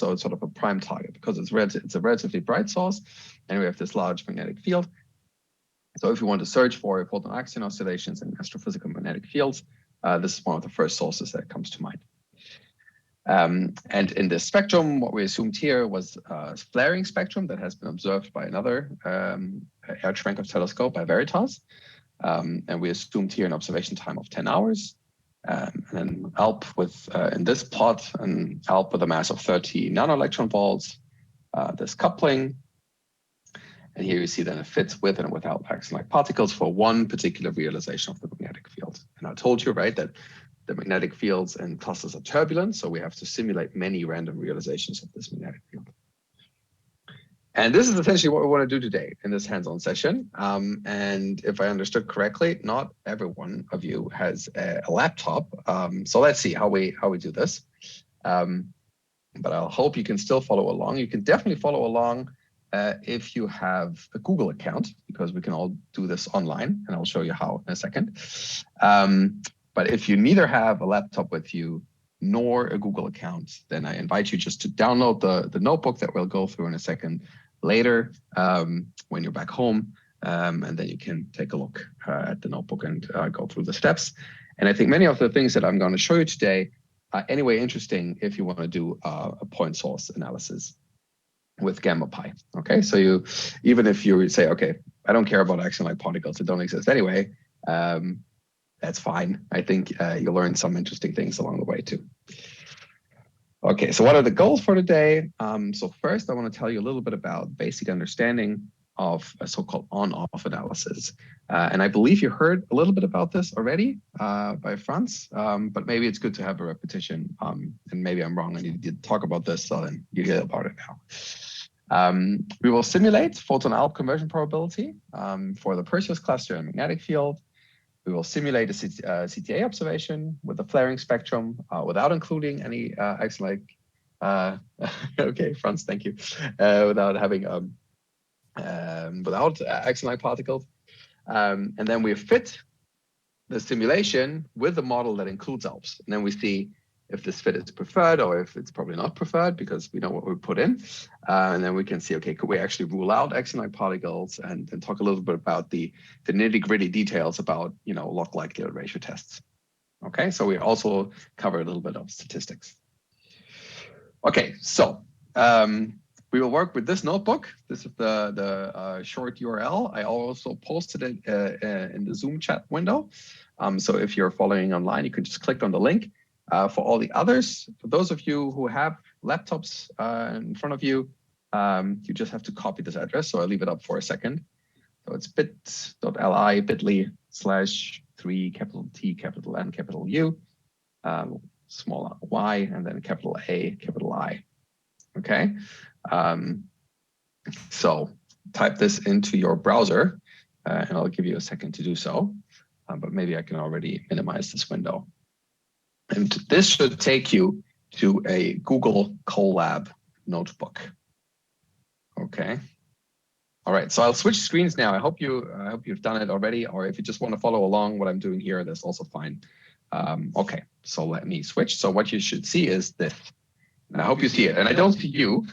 so it's sort of a prime target because it's a relatively bright source, and we have this large magnetic field. So if you want to search for photon axion oscillations in astrophysical magnetic fields, this is one of the first sources that comes to mind. And in this spectrum, what we assumed here was a flaring spectrum that has been observed by another Air-Cherenkov telescope by Veritas. And we assumed here an observation time of 10 hours. And then ALP with, in this plot, an ALP with a mass of 30 nanoelectron volts, this coupling. And here you see that it fits with and without axion-like particles for one particular realization of the magnetic field. And I told you, right, that the magnetic fields and clusters are turbulent, so we have to simulate many random realizations of this magnetic field. And this is essentially what we want to do today in this hands-on session. And if I understood correctly, not every one of you has a laptop. So let's see how we do this. But I'll hope you can still follow along. You can definitely follow along if you have a Google account, because we can all do this online, and I'll show you how in a second. But if you neither have a laptop with you nor a Google account, then I invite you just to download the notebook that we'll go through in a second later when you're back home. And then you can take a look at the notebook and go through the steps. And I think many of the things that I'm going to show you today are anyway interesting if you want to do a point source analysis with gamma pi. Okay, so you, even if you say, okay, I don't care about axion-like particles that don't exist anyway, that's fine. I think you'll learn some interesting things along the way too. Okay, so what are the goals for today? So first, I want to tell you a little bit about basic understanding of a so-called on-off analysis. And I believe you heard a little bit about this already by Franz, but maybe it's good to have a repetition. And maybe I'm wrong and you did talk about this, so then you get about it now. We will simulate photon-ALP conversion probability for the Perseus cluster and magnetic field. We will simulate a CTA observation with a flaring spectrum without including any axion-like, okay, Franz, thank you, without having, without axion-like particles. And then we fit the simulation with a model that includes ALPs. And then we see if this fit is preferred or if it's probably not preferred because we know what we put in. And then we can see, okay, could we actually rule out axion-like particles and talk a little bit about the nitty-gritty details about, you know, log likelihood ratio tests. Okay, so we also cover a little bit of statistics. Okay, so we will work with this notebook. This is the short URL. I also posted it in the Zoom chat window. So if you're following online, you can just click on the link. For all the others, for those of you who have laptops in front of you, you just have to copy this address. So I'll leave it up for a second. So it's bit.ly/3 capital T, capital N, capital U, small y, and then capital A, capital I. Okay. So type this into your browser, and I'll give you a second to do so. But maybe I can already minimize this window. And this should take you to a Google Colab notebook. Okay. All right. So I'll switch screens now. I hope you've done it already, or if you just want to follow along what I'm doing here, that's also fine. Okay. So let me switch. So what you should see is this. And I hope you see it. And I don't see you.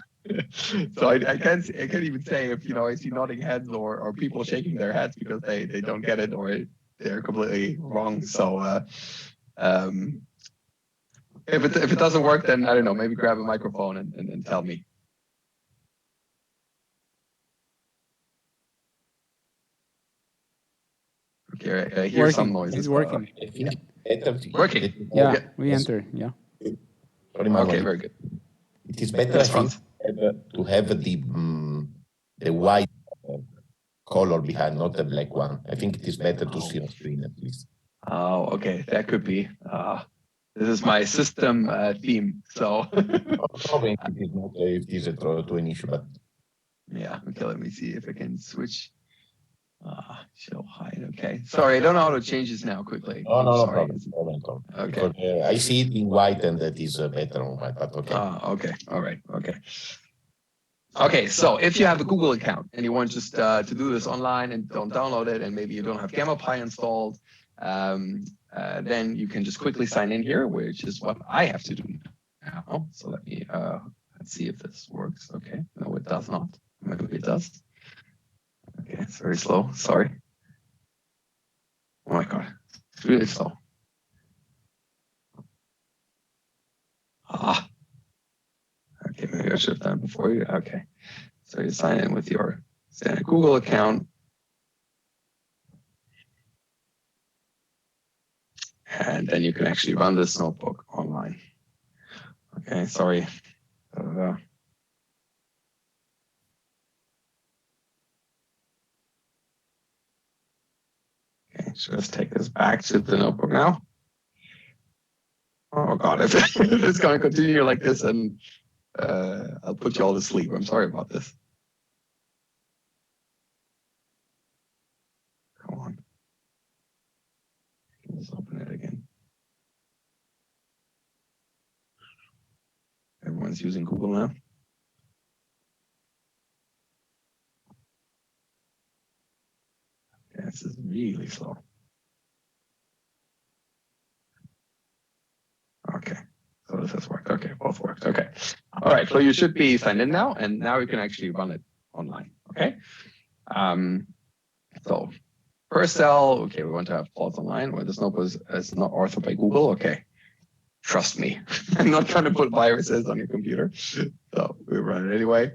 So I can't even say if, you know, I see nodding heads or people shaking their heads because they don't get it or they're completely wrong. So if it doesn't work, then I don't know, maybe grab a microphone and tell me. Okay, I hear some noises. It's working. Working. Yeah, we enter. Yeah. Okay, very good. It is better to have the white color behind, not the black one. I think it is better to see on screen at least. Oh, okay, that could be. This is my system theme, so. Probably it is not if it is to an issue, but. Yeah, okay, let me see if I can switch. Show hide, okay. Sorry, I don't know how to change this now quickly. Oh, no, sorry. No problem. Okay. Because, I see it in white and that is better on white, but okay. Okay, all right, okay. Okay, so if you have a Google account and you want just to do this online and don't download it, and maybe you don't have Gamma Pi installed, then you can just quickly sign in here, which is what I have to do now. So let's Let's see if this works. Okay, no, it does not. Maybe it does. Okay, it's very slow. Sorry. Oh my God, it's really slow. Ah. Okay, maybe I should have done it before you. Okay, so you sign in with your standard Google account. And then you can actually run this notebook online. Okay, sorry. Okay, so let's take this back to the notebook now. Oh God, if it's going to continue like this, and I'll put you all to sleep. I'm sorry about this. Come on. Let's open it again. Everyone's using Google now. Yeah, this is really slow. Okay, so this has worked. Okay, both worked. Okay. All right, so you should be signed in now, and now you can actually run it online. Okay. So first cell, okay, we want to have plots online. Well, this notebook is not authored by Google. Okay, trust me. I'm not trying to put viruses on your computer. So we run it anyway.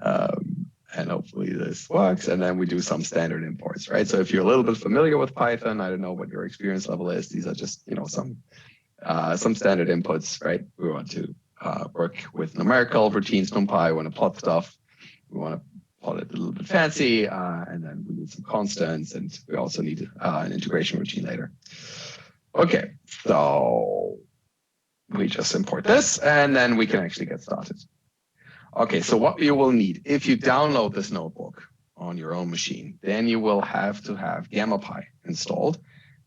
And hopefully this works. And then we do some standard imports, right? So if you're a little bit familiar with Python, I don't know what your experience level is. These are just, some standard inputs, right? We want to work with numerical routines, NumPy, we want to plot stuff. We want to plot it a little bit fancy, and then we need some constants, and we also need an integration routine later. Okay, so we just import this, and then we can actually get started. Okay, so what you will need, if you download this notebook on your own machine, then you will have to have GammaPy installed,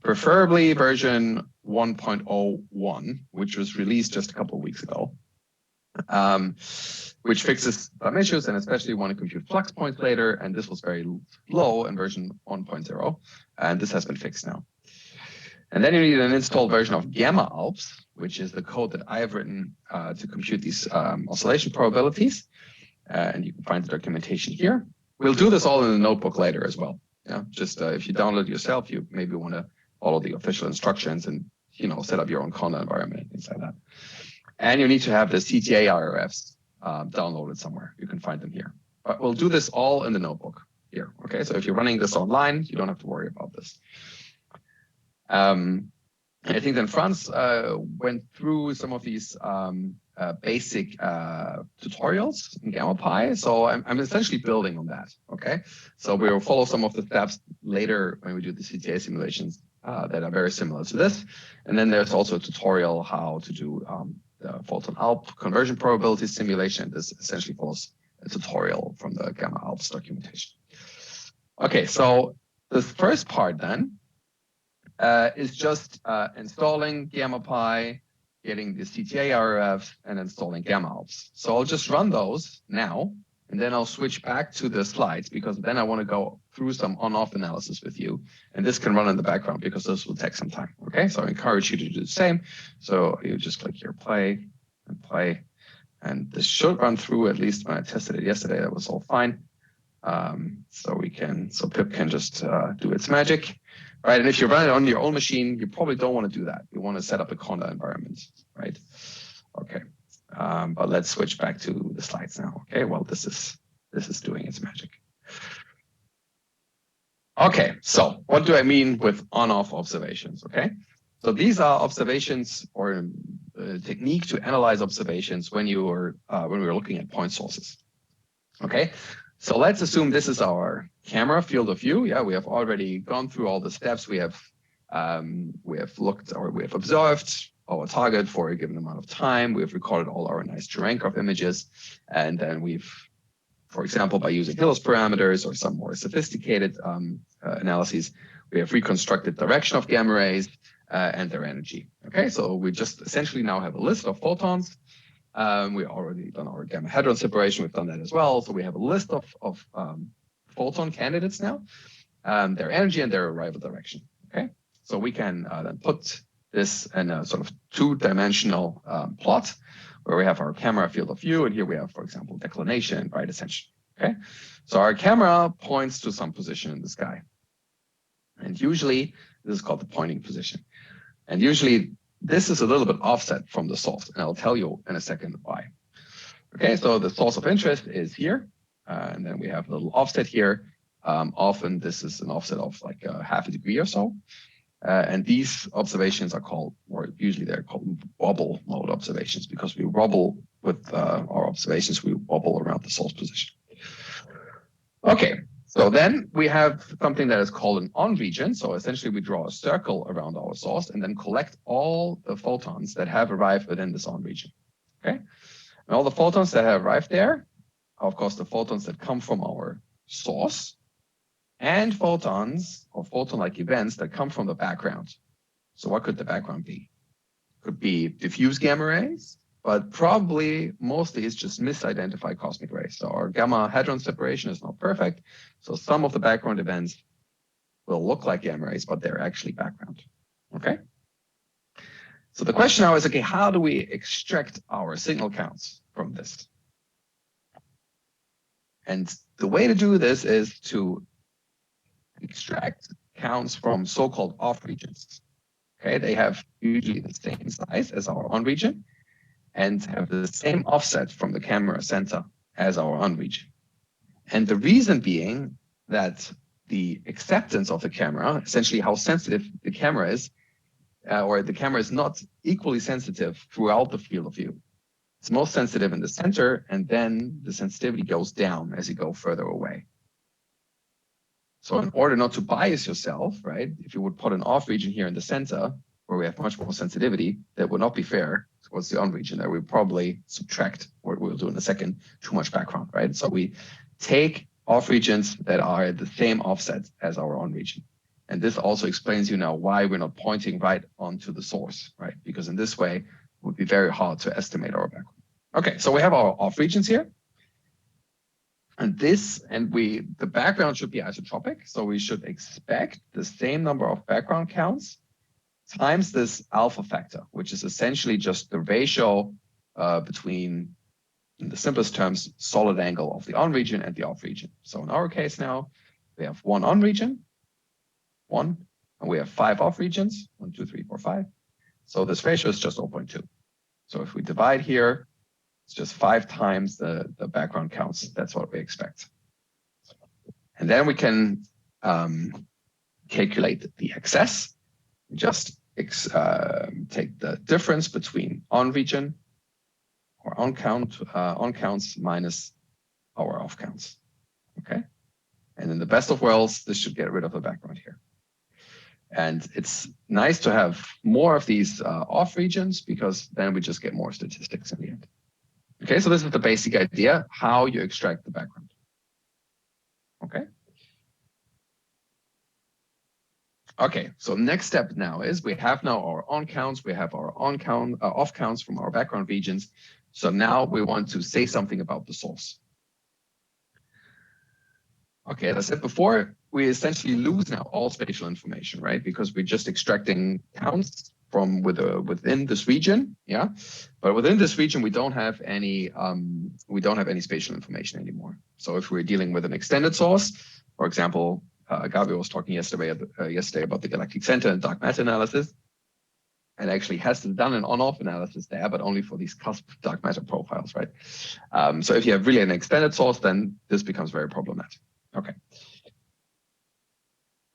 preferably version 1.01, which was released just a couple of weeks ago, which fixes some issues, and especially want to compute flux points later, and this was very low in version 1.0, and this has been fixed now. And then you need an installed version of ALPs, which is the code that I have written to compute these oscillation probabilities. And you can find the documentation here. We'll do this all in the notebook later as well. Yeah, just if you download it yourself, you maybe want to follow the official instructions and set up your own conda environment and things like that. And you need to have the CTA IRFs downloaded somewhere. You can find them here. But we'll do this all in the notebook here. Okay, so if you're running this online, you don't have to worry about this. I think then Franz went through some of these basic tutorials in GammaPy. So I'm essentially building on that. Okay, so we will follow some of the steps later when we do the CTA simulations that are very similar to this. And then there's also a tutorial how to do the photon ALP conversion probability simulation. This essentially follows a tutorial from the Gamma ALPs documentation. Okay, so the first part then is just installing GammaPy, getting the CTA IRF, and installing Gamma ALPs. So I'll just run those now, and then I'll switch back to the slides, because then I want to go through some on-off analysis with you. And this can run in the background because this will take some time. Okay, so I encourage you to do the same. So you just click here, play, and play. And this should run through, at least when I tested it yesterday, that was all fine. So pip can just do its magic. Right, and if you run it on your own machine, you probably don't want to do that. You want to set up a conda environment, right? Okay, but let's switch back to the slides now. Okay, well, this is doing its magic. Okay, so what do I mean with on-off observations? Okay, so these are observations or a technique to analyze observations when we're looking at point sources. Okay. So let's assume this is our camera field of view. Yeah, we have already gone through all the steps. We have looked, or we have observed our target for a given amount of time. We have recorded all our nice Cherenkov images. And then we've, for example, by using Hills parameters or some more sophisticated analyses, we have reconstructed direction of gamma rays and their energy. Okay, so we just essentially now have a list of photons. We already done our gamma hadron separation. We've done that as well. So we have a list of photon candidates now, their energy and their arrival direction. Okay, so we can then put this in a sort of two-dimensional plot where we have our camera field of view, and here we have, for example, declination, right, ascension. Okay, so our camera points to some position in the sky, and usually this is called the pointing position. And usually this is a little bit offset from the source, and I'll tell you in a second why. Okay, so the source of interest is here, and then we have a little offset here. Often this is an offset of like half a degree or so. And these observations are called, or usually they're called wobble mode observations, because we wobble with our observations, we wobble around the source position. Okay, so then we have something that is called an on region. So essentially we draw a circle around our source and then collect all the photons that have arrived within this on region. Okay, and all the photons that have arrived there are, of course, the photons that come from our source, and photons or photon-like events that come from the background. So what could the background be? Could be diffuse gamma rays, but probably mostly it's just misidentified cosmic rays. So our gamma hadron separation is not perfect. So some of the background events will look like gamma rays, but they're actually background. Okay. So the question now is, okay, how do we extract our signal counts from this? And the way to do this is to extract counts from so-called off regions. Okay, they have usually the same size as our on region and have the same offset from the camera center as our on region. And the reason being that the acceptance of the camera, essentially how sensitive the camera is, or the camera is not equally sensitive throughout the field of view. It's most sensitive in the center, and then the sensitivity goes down as you go further away. So in order not to bias yourself, right, if you would put an off region here in the center, where we have much more sensitivity, that would not be fair towards the on region. That we probably subtract, what we'll do in a second, too much background, right? So we take off regions that are the same offset as our on region. And this also explains you now why we're not pointing right onto the source, right? Because in this way, it would be very hard to estimate our background. Okay, so we have our off regions here. And the background should be isotropic. So we should expect the same number of background counts times this alpha factor, which is essentially just the ratio between, in the simplest terms, solid angle of the on region and the off region. So in our case now, we have one on region, and we have 5 off regions, 1, 2, 3, 4, 5. So this ratio is just 0.2. So if we divide here, it's just 5 times the background counts. That's what we expect. And then we can calculate the excess. Just take the difference between on region or on counts minus our off counts. Okay. And in the best of worlds, this should get rid of the background here. And it's nice to have more of these off regions, because then we just get more statistics in the end. Okay, so this is the basic idea, how you extract the background. Okay. Okay, so next step now is we have now our on counts, we have our off counts from our background regions. So now we want to say something about the source. Okay, as I said before, we essentially lose now all spatial information, right? Because we're just extracting counts from within this region, yeah. But within this region, we don't have any spatial information anymore. So if we're dealing with an extended source, for example, Gabriel was talking yesterday about the galactic center and dark matter analysis, and actually has done an on-off analysis there, but only for these cusp dark matter profiles, right? So if you have really an extended source, then this becomes very problematic. Okay.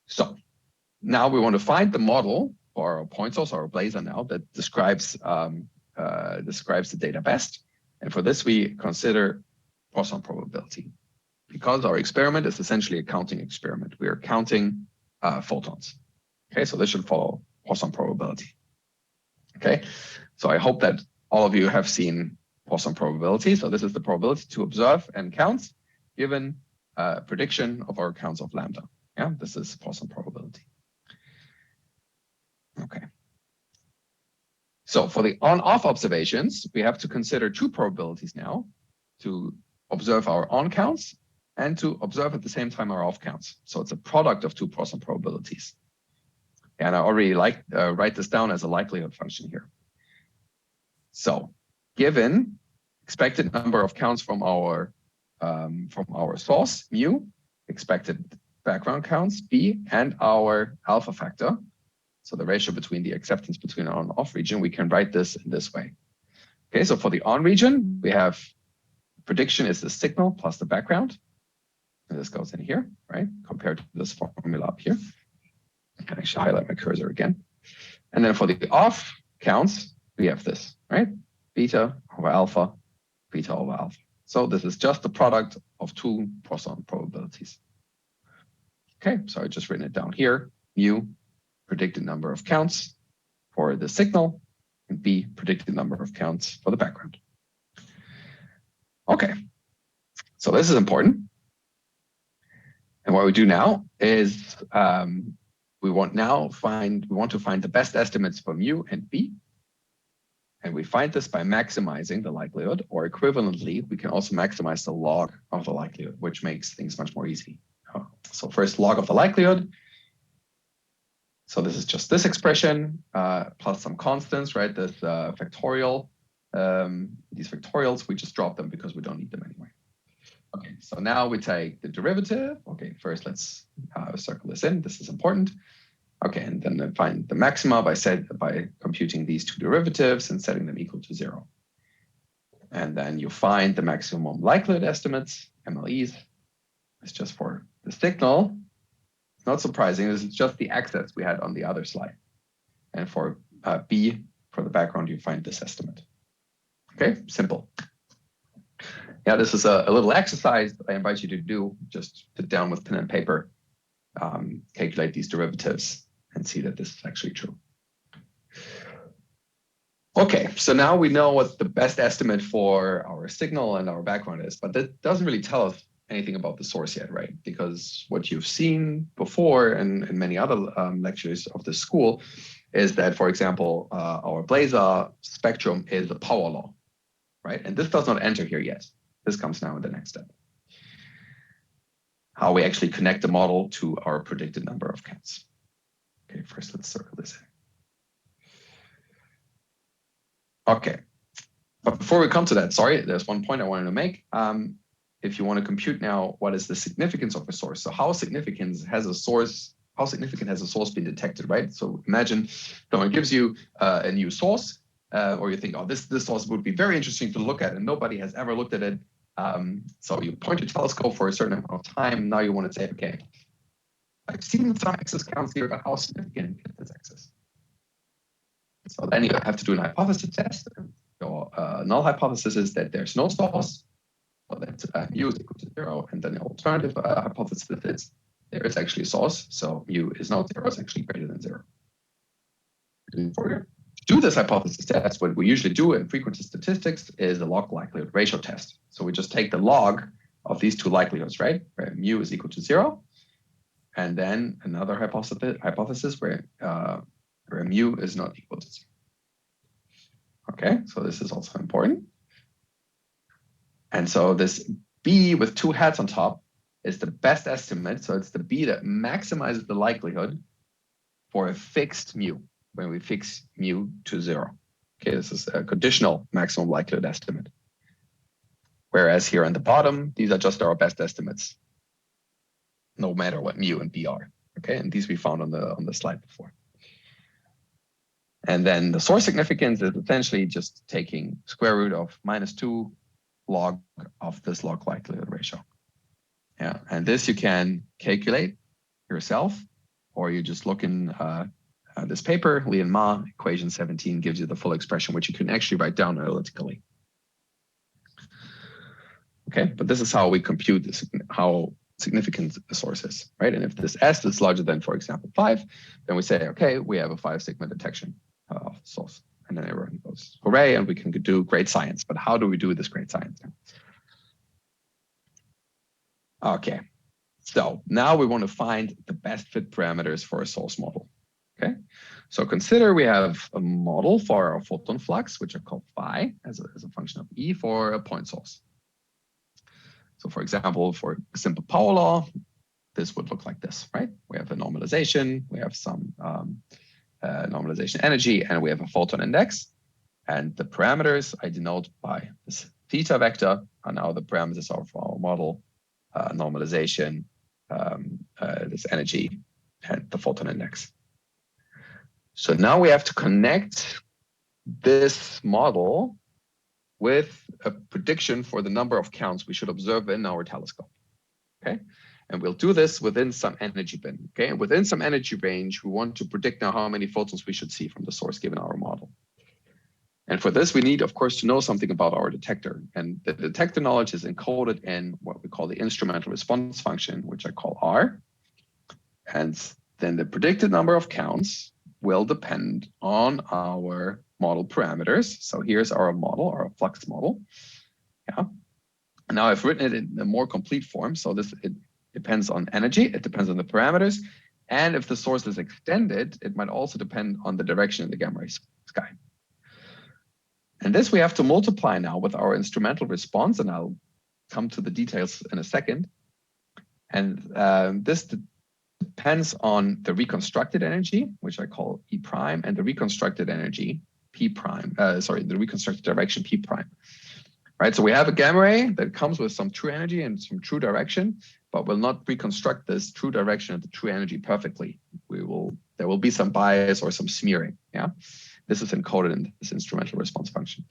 So now we want to find the model for our point source, our blazar now, that describes the data best. And for this, we consider Poisson probability, because our experiment is essentially a counting experiment. We are counting photons. Okay, so this should follow Poisson probability. Okay, so I hope that all of you have seen Poisson probability. So this is the probability to observe and count given prediction of our counts of lambda. Yeah, this is Poisson probability. Okay. So for the on-off observations, we have to consider 2 probabilities now, to observe our on counts and to observe at the same time our off counts. So it's a product of 2 Poisson probabilities. And I already write this down as a likelihood function here. So given expected number of counts from our source, mu, expected background counts, B, and our alpha factor. So the ratio between the acceptance between on and off region, we can write this in this way. Okay, so for the on region, we have prediction is the signal plus the background. And this goes in here, right? Compared to this formula up here. I can actually highlight my cursor again. And then for the off counts, we have this, right? Beta over alpha, beta over alpha. So this is just the product of two Poisson probabilities. Okay, so I just written it down here. Mu, predicted number of counts for the signal, and B, predicted number of counts for the background. Okay, so this is important. And what we do now is we want to find the best estimates for mu and B. And we find this by maximizing the likelihood, or equivalently, we can also maximize the log of the likelihood, which makes things much more easy. So first, log of the likelihood. So this is just this expression plus some constants, right? This factorial, these factorials, we just drop them because we don't need them anyway. Okay, so now we take the derivative. Okay, first let's circle this in. This is important. Okay, and then find the maxima by computing these two derivatives and setting them equal to 0. And then you find the maximum likelihood estimates, MLEs. It's just for the signal. It's not surprising. This is just the excess we had on the other slide. And for B, for the background, you find this estimate. Okay, simple. Yeah, this is a little exercise I invite you to do. Just sit down with pen and paper, calculate these derivatives, and see that this is actually true. Okay, so now we know what the best estimate for our signal and our background is, but that doesn't really tell us anything about the source yet, right? Because what you've seen before and in many other lectures of the school is that, for example, our Blazar spectrum is a power law, right? And this does not enter here yet. This comes now in the next step. How we actually connect the model to our predicted number of counts. Okay, first let's circle this in. Okay, but before we come to that, sorry, there's one point I wanted to make. If you want to compute now, what is the significance of a source? So how significant has a source been detected, right? So imagine someone gives you a new source, or you think, oh, this source would be very interesting to look at, and nobody has ever looked at it. So you point your telescope for a certain amount of time. Now you want to say, okay, I've seen some excess counts here, but how significant is this excess? So then you have to do an hypothesis test. Your null hypothesis is that there's no source, so that mu is equal to 0. And then the alternative hypothesis is there is actually a source, so mu is not 0, it's actually greater than 0. To do this hypothesis test, what we usually do in frequency statistics is a log likelihood ratio test. So we just take the log of these two likelihoods, right? Where mu is equal to 0. And then another hypothesis where mu is not equal to 0. Okay, so this is also important. And so this B with two hats on top is the best estimate. So it's the B that maximizes the likelihood for a fixed mu when we fix mu to 0. Okay, this is a conditional maximum likelihood estimate. Whereas here on the bottom, these are just our best estimates, no matter what mu and B are. Okay, and these we found on the slide before. And then the source significance is essentially just taking square root of -2 log of this log likelihood ratio. Yeah, and this you can calculate yourself, or you just look in this paper, Lee and Ma, equation 17 gives you the full expression, which you can actually write down analytically. Okay, but this is how we compute this, how significant the source is, right? And if this S is larger than, for example, 5, then we say, okay, we have a 5 sigma detection of the source. And then everyone goes, hooray, and we can do great science. But how do we do this great science? Okay, so now we want to find the best fit parameters for a source model. Okay, so consider we have a model for our photon flux, which are called phi as a function of E for a point source. So for example, for a simple power law, this would look like this, right? We have a normalization, we have some normalization energy, and we have a photon index. And the parameters I denote by this theta vector are now the parameters of our model, normalization, this energy, and the photon index. So now we have to connect this model with a prediction for the number of counts we should observe in our telescope. Okay, and we'll do this within some energy bin. Okay, and within some energy range, we want to predict now how many photons we should see from the source given our model. And for this, we need, of course, to know something about our detector. And the detector knowledge is encoded in what we call the instrumental response function, which I call R. And then the predicted number of counts will depend on our model parameters. So here's our model, our flux model. Yeah. Now I've written it in a more complete form. So it depends on energy, it depends on the parameters. And if the source is extended, it might also depend on the direction of the gamma ray sky. And this we have to multiply now with our instrumental response, and I'll come to the details in a second. And this depends on the reconstructed energy, which I call E prime, and the reconstructed energy P prime, the reconstructed direction P prime. Right, so we have a gamma ray that comes with some true energy and some true direction, but will not reconstruct this true direction and the true energy perfectly. There will be some bias or some smearing. Yeah, this is encoded in this instrumental response function.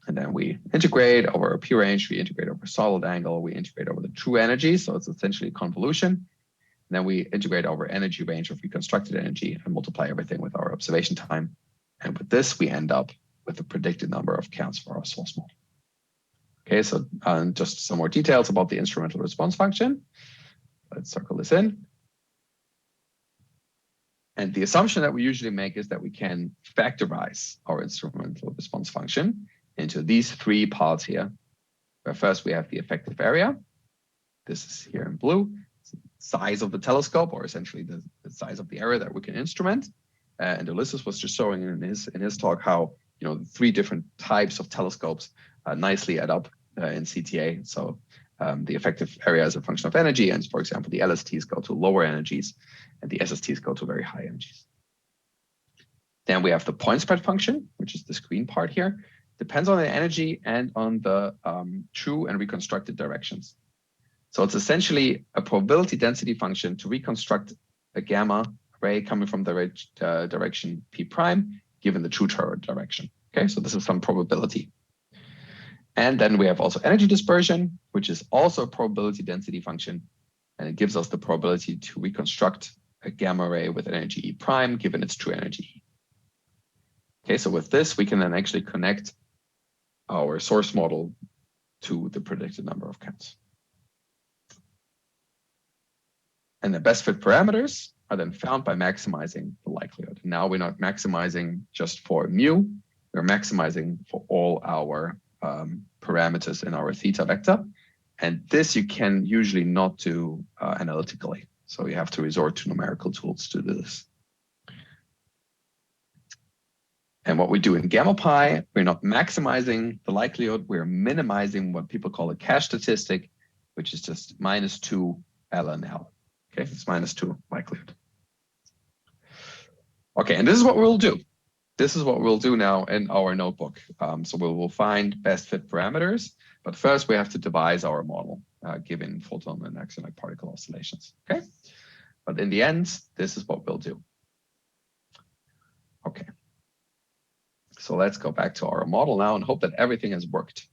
And then we integrate over a P range, we integrate over solid angle, we integrate over the true energy. So it's essentially a convolution. And then we integrate over energy range of reconstructed energy and multiply everything with our observation time. And with this, we end up with the predicted number of counts for our source model. Okay, so just some more details about the instrumental response function. Let's circle this in. And the assumption that we usually make is that we can factorize our instrumental response function into these three parts here. Where first we have the effective area. This is here in blue. It's the size of the telescope, or essentially the size of the area that we can instrument. And Ulysses was just showing in his talk how the three different types of telescopes nicely add up in CTA. So the effective area is a function of energy, and for example, the LSTs go to lower energies, and the SSTs go to very high energies. Then we have the point spread function, which is this green part here. Depends on the energy and on the true and reconstructed directions. So it's essentially a probability density function to reconstruct a gamma ray coming from the direction P prime, given the true direction. Okay, so this is some probability. And then we have also energy dispersion, which is also a probability density function. And it gives us the probability to reconstruct a gamma ray with energy E prime, given its true energy. Okay, so with this, we can then actually connect our source model to the predicted number of counts. And the best fit parameters are then found by maximizing the likelihood. Now we're not maximizing just for mu, we're maximizing for all our parameters in our theta vector. And this you can usually not do analytically. So you have to resort to numerical tools to do this. And what we do in gamma pi, we're not maximizing the likelihood, we're minimizing what people call a cache statistic, which is just -2 ln L. Okay, it's -2 likelihood. Okay, and this is what we'll do. This is what we'll do now in our notebook. So we will find best fit parameters, but first we have to devise our model given photon and axonic particle oscillations. Okay, but in the end, this is what we'll do. Okay, so let's go back to our model now and hope that everything has worked.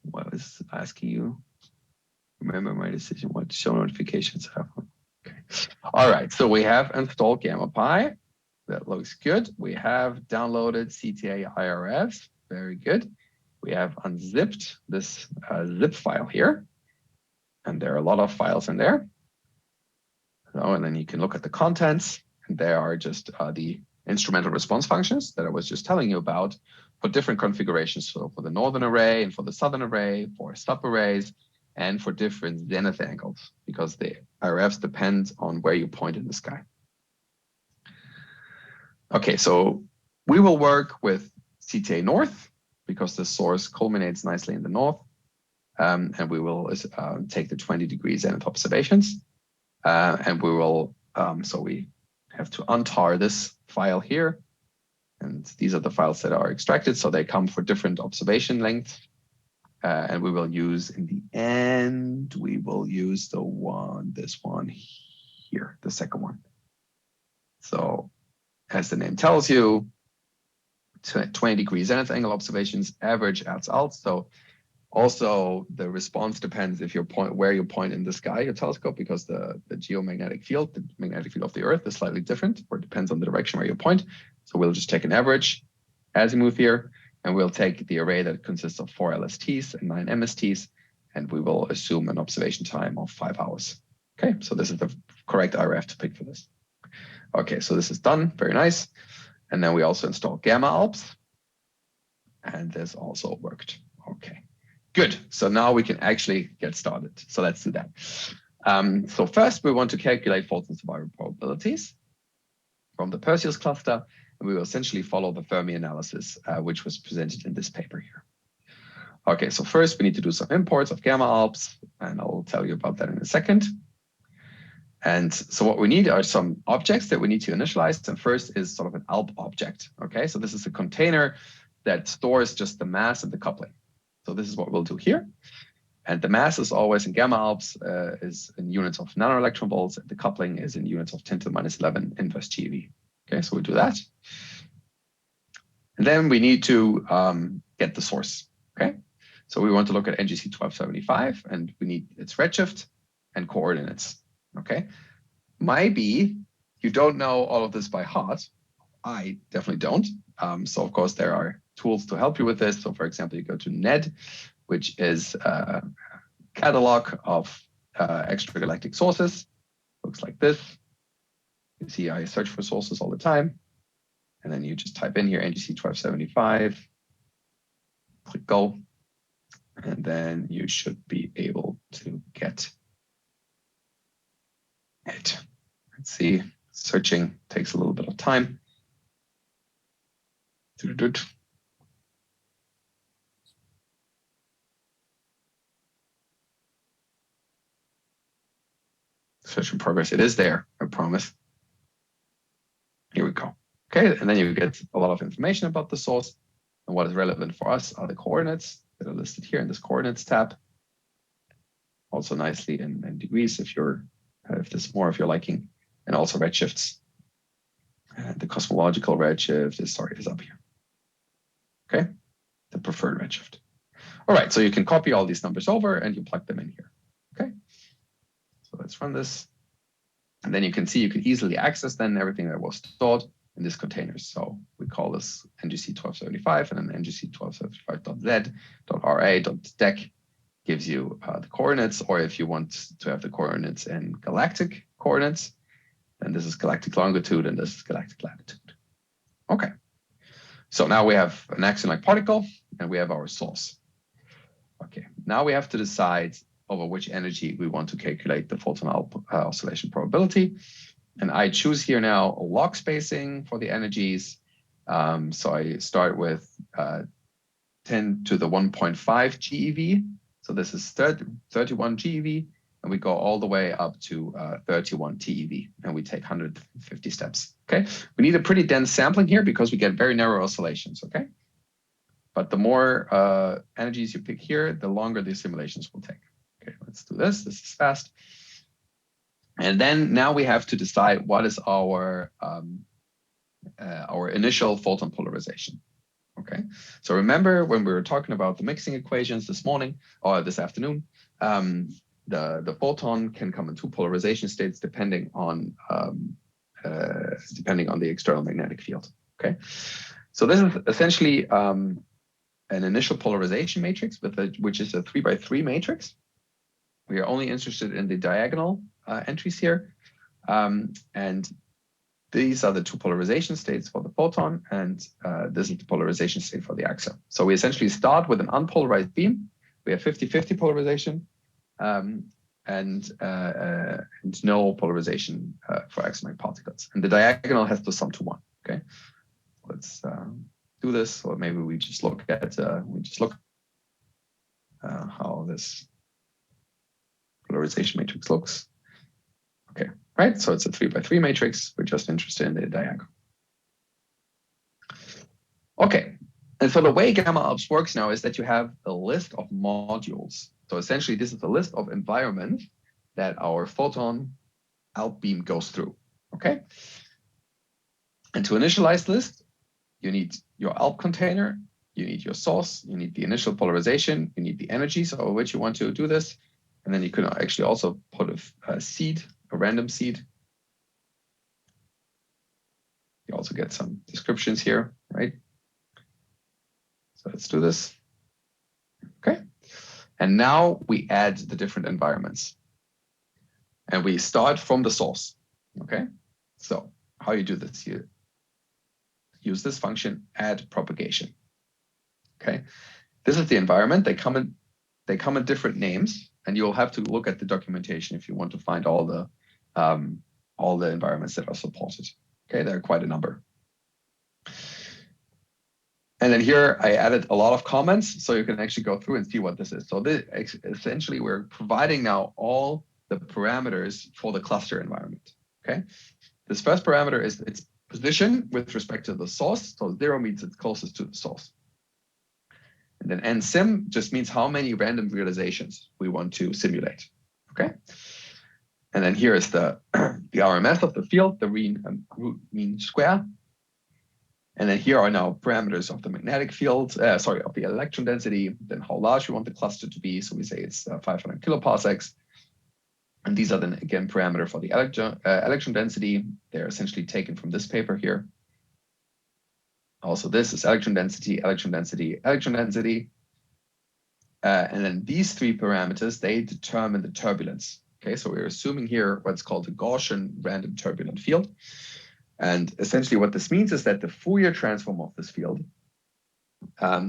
What is asking you? Remember my decision, what show notifications have. Okay. All right, so we have installed gamma pi. That looks good. We have downloaded CTA IRF. Very good. We have unzipped this zip file here. And there are a lot of files in there. So, and then you can look at the contents. And there are just the instrumental response functions that I was just telling you about for different configurations. So for the northern array and for the southern array, for subarrays, and for different zenith angles, because the IRFs depend on where you point in the sky. Okay, so we will work with CTA North because the source culminates nicely in the north. And we will take the 20 degrees zenith observations. And we will, so we have to untar this file here. And these are the files that are extracted. So they come for different observation lengths. And we will use, in the end, we will use this one here, the second one. So as the name tells you, 20 degree zenith angle observations, average adds alt. So also the response depends if where you point in the sky, your telescope, because the geomagnetic field, the magnetic field of the Earth is slightly different, or it depends on the direction where you point. So we'll just take an average azimuth here, and we'll take the array that consists of 4 LSTs and 9 MSTs, and we will assume an observation time of 5 hours. Okay, so this is the correct IRF to pick for this. Okay, so this is done, very nice. And then we also install gamma ALPs, and this also worked. Okay, good. So now we can actually get started. So let's do that. So first we want to calculate photon survival probabilities from the Perseus cluster, and we will essentially follow the Fermi analysis, which was presented in this paper here. Okay, so first we need to do some imports of gamma ALPs, and I'll tell you about that in a second. And so what we need are some objects that we need to initialize. And first is sort of an ALP object. Okay, so this is a container that stores just the mass and the coupling. So this is what we'll do here. And the mass is always in gamma ALPs is in units of nanoelectron volts. And the coupling is in units of 10 to the minus 11 inverse GeV. Okay, so we do that. And then we need to get the source. Okay, so we want to look at NGC 1275, and we need its redshift and coordinates. Okay, maybe you don't know all of this by heart. I definitely don't. So of course there are tools to help you with this. So for example, you go to NED, which is a catalog of extragalactic sources. Looks like this. You see, I search for sources all the time. And then you just type in here NGC 1275, click go, and then you should be able to get it. Let's see, searching takes a little bit of time. Search in progress. It is there, I promise. Here we go. Okay, and then you get a lot of information about the source. And what is relevant for us are the coordinates that are listed here in this coordinates tab. Also nicely in degrees if this is more of your liking, and also redshifts. And the cosmological redshift is up here. Okay, the preferred redshift. All right, so you can copy all these numbers over and you plug them in here. Okay, so let's run this. And then you can see you can easily access then everything that was stored in this container. So we call this NGC 1275, and then NGC 1275.z.ra.dec gives you the coordinates, or if you want to have the coordinates in galactic coordinates, then this is galactic longitude and this is galactic latitude. Okay, so now we have an axion-like particle and we have our source. Okay, now we have to decide over which energy we want to calculate the photon oscillation probability. And I choose here now a log spacing for the energies. So I start with 10 to the 1.5 GeV. So this is 31 GeV, and we go all the way up to 31 TeV, and we take 150 steps. Okay, we need a pretty dense sampling here because we get very narrow oscillations. Okay, but the more energies you pick here, the longer the simulations will take. Okay, let's do this. This is fast. And then now we have to decide what is our initial photon polarization. Okay, so remember when we were talking about the mixing equations this morning or this afternoon, the photon can come in two polarization states depending on the external magnetic field. Okay, so this is essentially an initial polarization matrix which is a 3x3 matrix. We are only interested in the diagonal entries here, and these are the two polarization states for the photon, and this is the polarization state for the axion. So we essentially start with an unpolarized beam. We have 50-50 polarization and no polarization for axion-like particles. And the diagonal has to sum to 1. Okay, let's do this, or maybe we just look at how this polarization matrix looks. Okay, right, so it's a 3x3 matrix. We're just interested in the diagonal. Okay, and so the way gamma ALPs works now is that you have a list of modules. So essentially, this is a list of environments that our photon ALP beam goes through. Okay, and to initialize this, you need your ALP container, you need your source, you need the initial polarization, you need the energies over which you want to do this, and then you can actually also put a seed, a random seed. You also get some descriptions here, right? So let's do this. Okay. And now we add the different environments. And we start from the source. Okay. So how you do this? You use this function, add propagation. Okay. This is the environment. They come in different names, and you'll have to look at the documentation if you want to find all the environments that are supported. Okay, there are quite a number. And then here I added a lot of comments, so you can actually go through and see what this is. So this, essentially, we're providing now all the parameters for the cluster environment. Okay, this first parameter is its position with respect to the source. So 0 means it's closest to the source. And then nsim just means how many random realizations we want to simulate. Okay. And then here is the RMS of the field, the root mean square. And then here are now parameters of the magnetic field, of the electron density, then how large we want the cluster to be. So we say it's 500 kiloparsecs. And these are then again parameter for the electron density. They're essentially taken from this paper here. Also, this is electron density, electron density, electron density. And then these three parameters, they determine the turbulence. Okay, so we're assuming here what's called a Gaussian random turbulent field. And essentially what this means is that the Fourier transform of this field, or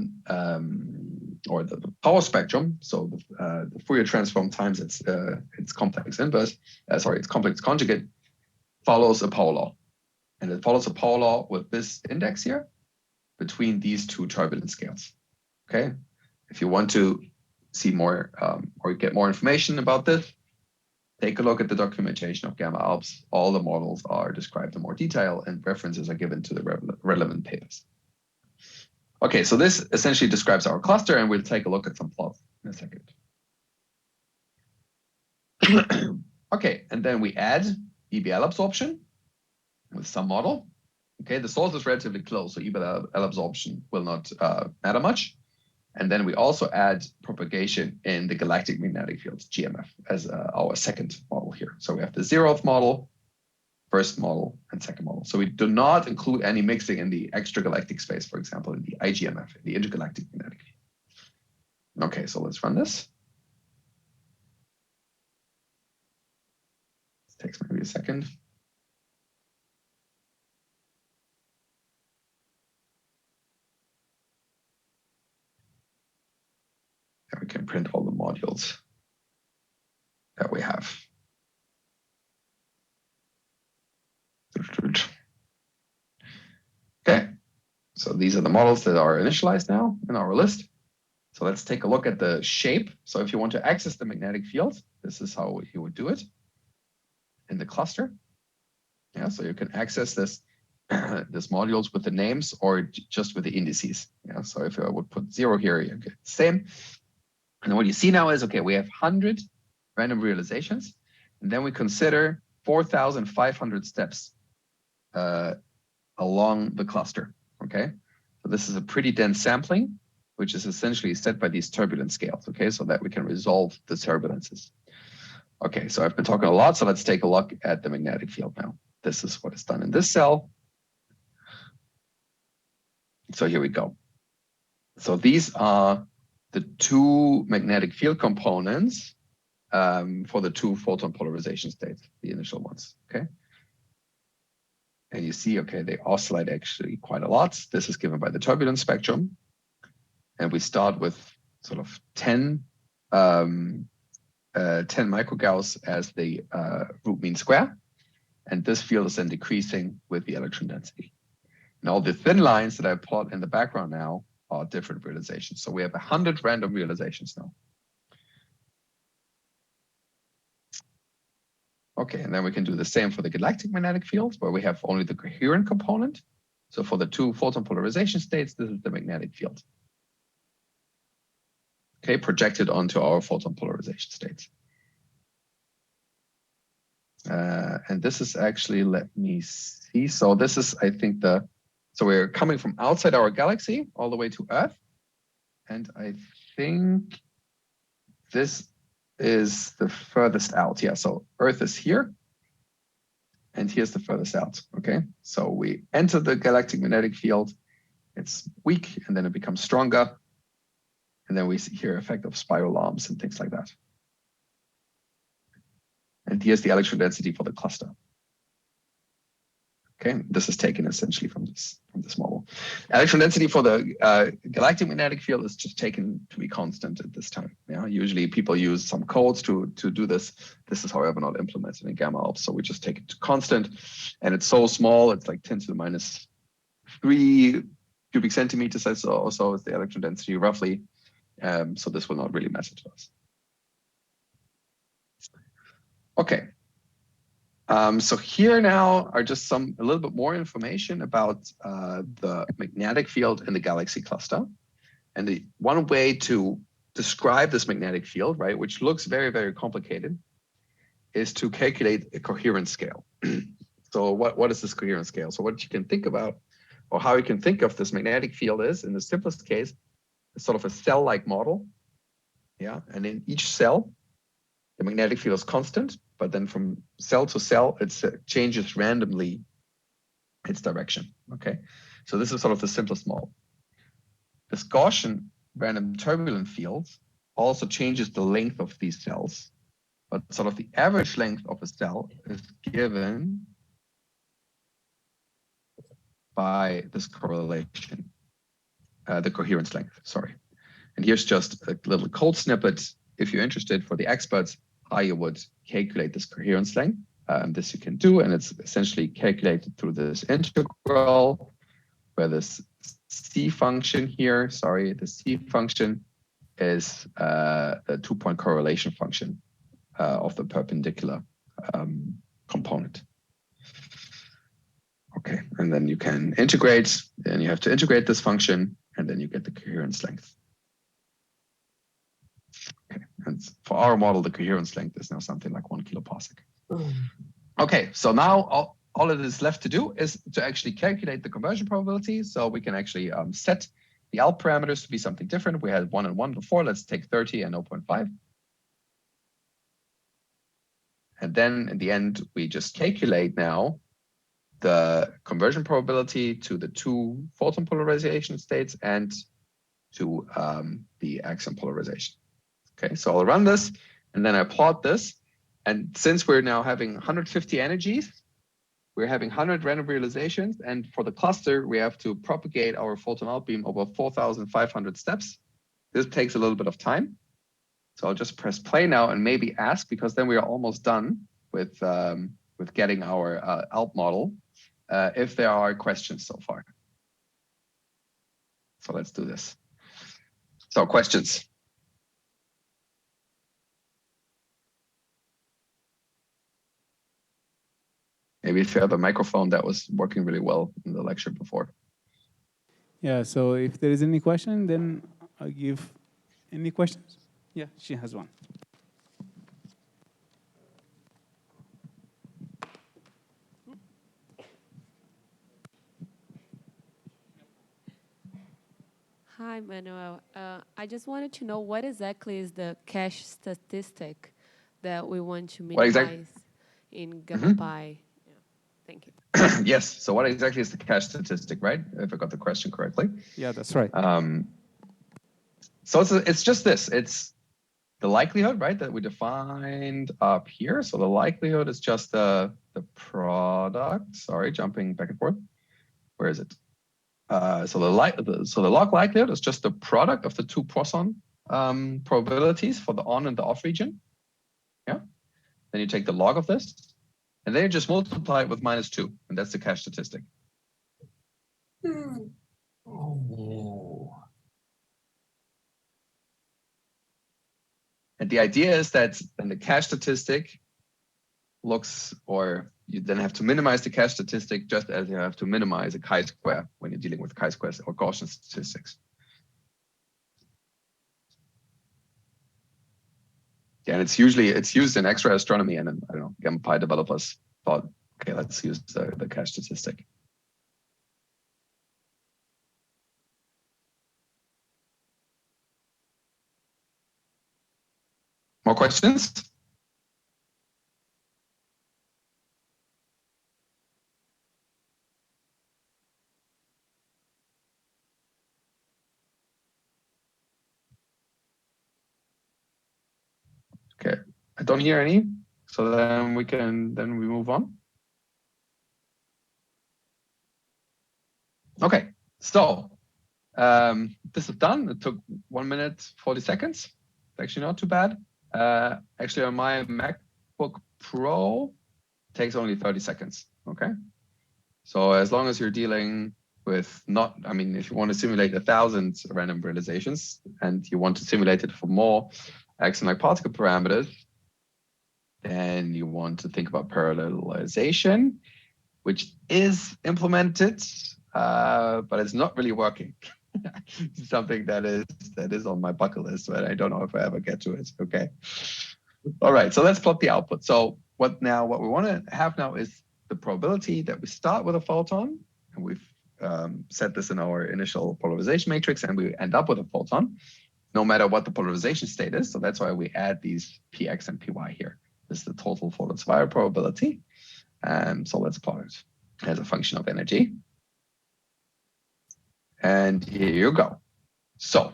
the power spectrum, so the Fourier transform times its complex inverse, its complex conjugate, follows a power law. And it follows a power law with this index here between these two turbulence scales. Okay, if you want to see more or get more information about this, take a look at the documentation of gamma ALPs. All the models are described in more detail and references are given to the relevant papers. Okay, so this essentially describes our cluster, and we'll take a look at some plots in a second. Okay, and then we add EBL absorption with some model. Okay, the source is relatively close, so EBL absorption will not matter much. And then we also add propagation in the galactic magnetic field, GMF, as our second model here. So we have the 0th model, first model, and second model. So we do not include any mixing in the extragalactic space, for example, in the IGMF, in the intergalactic magnetic field. Okay, so let's run this. This takes maybe a second. And we can print all the modules that we have. Okay, so these are the models that are initialized now in our list. So let's take a look at the shape. So if you want to access the magnetic field, this is how you would do it in the cluster. Yeah, so you can access this modules with the names or just with the indices. Yeah, so if I would put 0 here, you get the same. And what you see now is, okay, we have 100 random realizations, and then we consider 4,500 steps along the cluster. Okay, so this is a pretty dense sampling, which is essentially set by these turbulence scales. Okay, so that we can resolve the turbulences. Okay, so I've been talking a lot, so let's take a look at the magnetic field now. This is what is done in this cell. So here we go. So these are the two magnetic field components for the two photon polarization states, the initial ones, okay? And you see, okay, they oscillate actually quite a lot. This is given by the turbulence spectrum. And we start with sort of 10 microgauss as the root mean square. And this field is then decreasing with the electron density. And all the thin lines that I plot in the background now are different realizations. So we have 100 random realizations now. Okay, and then we can do the same for the galactic magnetic field, where we have only the coherent component. So for the two photon polarization states, this is the magnetic field. Okay, projected onto our photon polarization states. And this is actually, let me see. So this is, I think, so we're coming from outside our galaxy all the way to Earth. And I think this is the furthest out. Yeah, so Earth is here. And here's the furthest out. Okay, so we enter the galactic magnetic field. It's weak, and then it becomes stronger. And then we see here effect of spiral arms and things like that. And here's the electron density for the cluster. Okay, this is taken essentially from this model. Electron density for the galactic magnetic field is just taken to be constant at this time. Yeah, usually people use some codes to do this. This is, however, not implemented in gamma ALPs, so we just take it to constant, and it's so small. It's like 10 to the minus 3 cubic centimeters. So is the electron density roughly. So this will not really matter to us. Okay. So here now are just a little bit more information about the magnetic field in the galaxy cluster. And the one way to describe this magnetic field, right, which looks very, very complicated, is to calculate a coherence scale. So what is this coherence scale? So what you can think about, or how you can think of this magnetic field is, in the simplest case, it's sort of a cell-like model. Yeah, and in each cell, the magnetic field is constant, but then from cell to cell, it changes randomly its direction. Okay, so this is sort of the simplest model. This Gaussian random turbulent field also changes the length of these cells, but sort of the average length of a cell is given by this correlation, the coherence length, sorry. And here's just a little code snippet, if you're interested, for the experts, how you would calculate this coherence length. This you can do, and it's essentially calculated through this integral, where this C function here, sorry, the C function is a 2-point correlation function of the perpendicular component. Okay, and then you can integrate, and you have to integrate this function, and then you get the coherence length. Okay, and for our model, the coherence length is now something like 1 kiloparsec. Okay, so now all it is left to do is to actually calculate the conversion probability. So we can actually set the ALP parameters to be something different. We had 1 and 1 before. Let's take 30 and 0.5. And then in the end, we just calculate now the conversion probability to the two photon polarization states and to the axion polarization. Okay, so I'll run this and then I plot this. And since we're now having 150 energies, we're having 100 random realizations. And for the cluster, we have to propagate our photon ALP beam over 4,500 steps. This takes a little bit of time. So I'll just press play now and maybe ask, because then we are almost done with getting our ALP model, if there are questions so far. So let's do this. So questions. Maybe if you have a microphone, that was working really well in the lecture before. Yeah, so if there is any question, then I'll give any questions. Yeah, she has one. Hi, Manuel. I just wanted to know what exactly is the cache statistic that we want to minimize in gamma pi. Yeah. Thank you. Yes. So what exactly is the cache statistic, right? If I got the question correctly. Yeah, that's right. So it's just this. It's the likelihood, right, that we defined up here. So the likelihood is just the product. Sorry, jumping back and forth. Where is it? So the log likelihood is just the product of the two Poisson probabilities for the on and the off region. Yeah. Then you take the log of this, and then you just multiply it with -2, and that's the cache statistic. Oh. And the idea is that then the cache statistic looks, or you then have to minimize the cache statistic just as you have to minimize a chi-square when you're dealing with chi-squares or Gaussian statistics. Yeah, and it's used in X-ray astronomy, and then, I don't know, Gamma Pi developers thought, okay, let's use the cache statistic. More questions? Okay, I don't hear any. So then we move on. Okay, so this is done. It took 1 minute, 40 seconds. It's actually not too bad. Actually on my MacBook Pro, it takes only 30 seconds, okay? So as long as you're dealing with if you want to simulate 1,000 random realizations and you want to simulate it for more axion-like particle parameters, then you want to think about parallelization, which is implemented, but it's not really working. Something that is on my bucket list, but I don't know if I ever get to it. Okay. All right. So let's plot the output. So what we want to have now is the probability that we start with a photon, and we've set this in our initial polarization matrix, and we end up with a photon, no matter what the polarization state is. So that's why we add these px and py here. This is the total photon survival probability. So let's plot it as a function of energy. And here you go. So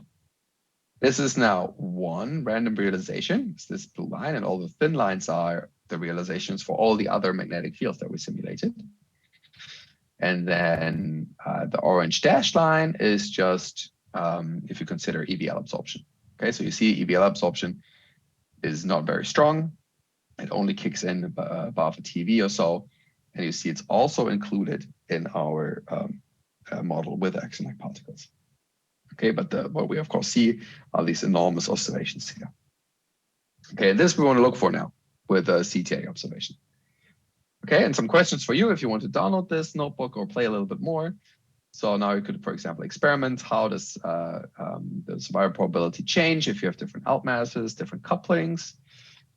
this is now one random realization. It's this blue line, and all the thin lines are the realizations for all the other magnetic fields that we simulated. And then the orange dashed line is just if you consider EBL absorption. Okay, so you see EBL absorption is not very strong. It only kicks in above a TeV or so. And you see it's also included in our model with axion-like particles. Okay, but what we of course see are these enormous oscillations here. Okay, this we want to look for now with a CTA observation. Okay, and some questions for you if you want to download this notebook or play a little bit more. So now you could, for example, experiment how does the survival probability change if you have different ALP masses, different couplings,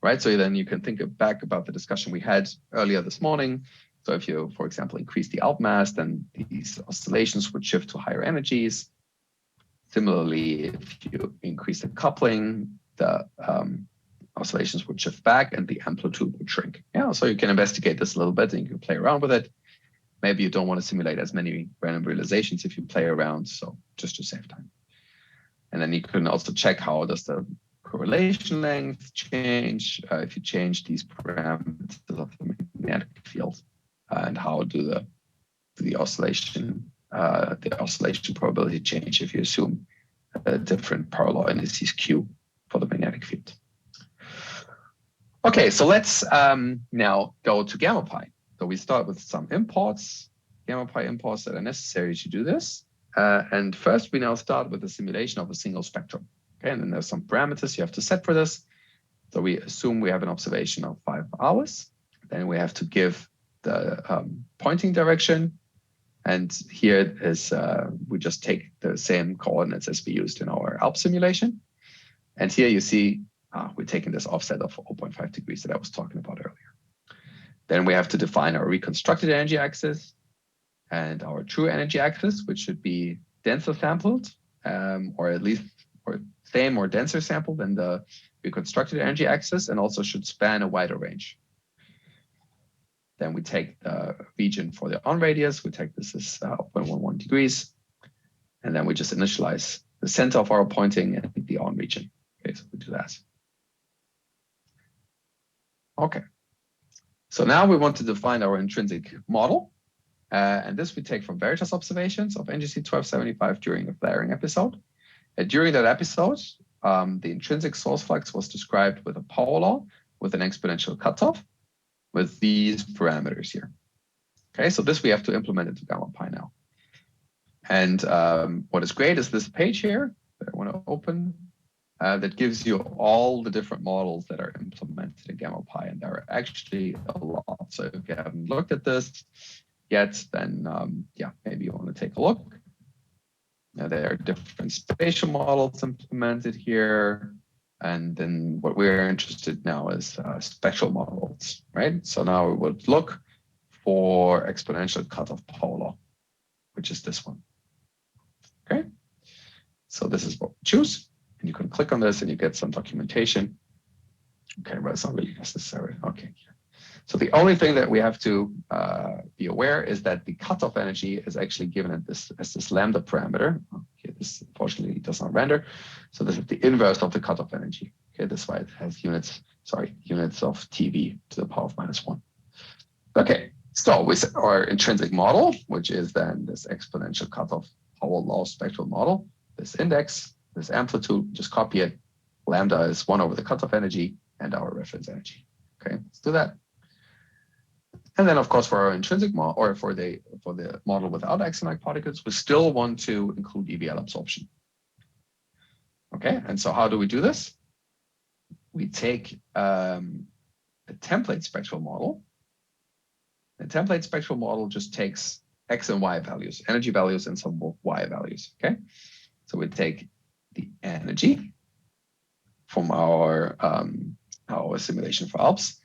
right? So then you can think back about the discussion we had earlier this morning. So if you, for example, increase the ALP mass, then these oscillations would shift to higher energies. Similarly, if you increase the coupling, the oscillations would shift back and the amplitude would shrink. Yeah, so you can investigate this a little bit and you can play around with it. Maybe you don't want to simulate as many random realizations if you play around, so just to save time. And then you can also check how does the correlation length change if you change these parameters of the magnetic field, and how do the oscillation probability change if you assume a different parallel indices Q for the magnetic field. Okay, so let's now go to Gamma Pi. So we start with some imports, Gamma Pi imports that are necessary to do this. And first, we now start with the simulation of a single spectrum. Okay, and then there's some parameters you have to set for this. So we assume we have an observation of 5 hours. Then we have to give the pointing direction. And here is, we just take the same coordinates as we used in our ALP simulation. And here you see we're taking this offset of 0.5 degrees that I was talking about earlier. Then we have to define our reconstructed energy axis and our true energy axis, which should be denser sampled, or at least same or denser sampled than the reconstructed energy axis, and also should span a wider range. Then we take the region for the on radius. We take this as 0.11 degrees. And then we just initialize the center of our pointing and the on region. Okay, so we do that. Okay. So now we want to define our intrinsic model. And this we take from Veritas observations of NGC 1275 during a flaring episode. During that episode, the intrinsic source flux was described with a power law with an exponential cutoff with these parameters here. Okay, so this we have to implement into Gamma Pi now. And what is great is this page here that I want to open. that gives you all the different models that are implemented in GammaPy, and there are actually a lot. So if you haven't looked at this yet, then yeah, maybe you want to take a look. Now, there are different spatial models implemented here. And then what we're interested now is spectral models, right? So now we would look for exponential cutoff power law, which is this one. Okay. So this is what we choose. And you can click on this and you get some documentation. Okay, but it's not really necessary. Okay. So the only thing that we have to be aware is that the cutoff energy is actually given as this lambda parameter. Okay, this unfortunately does not render. So this is the inverse of the cutoff energy. Okay, this is why it has units of TV to the power of -1. Okay, so with our intrinsic model, which is then this exponential cutoff power law spectral model, this index, this amplitude, just copy it. Lambda is 1 over the cutoff energy and our reference energy. Okay, let's do that. And then, of course, for our intrinsic model, or for the model without axion-like particles, we still want to include EVL absorption. Okay, and so how do we do this? We take a template spectral model. The template spectral model just takes X and Y values, energy values, and some Y values. Okay, so we take the energy from our simulation for ALPs,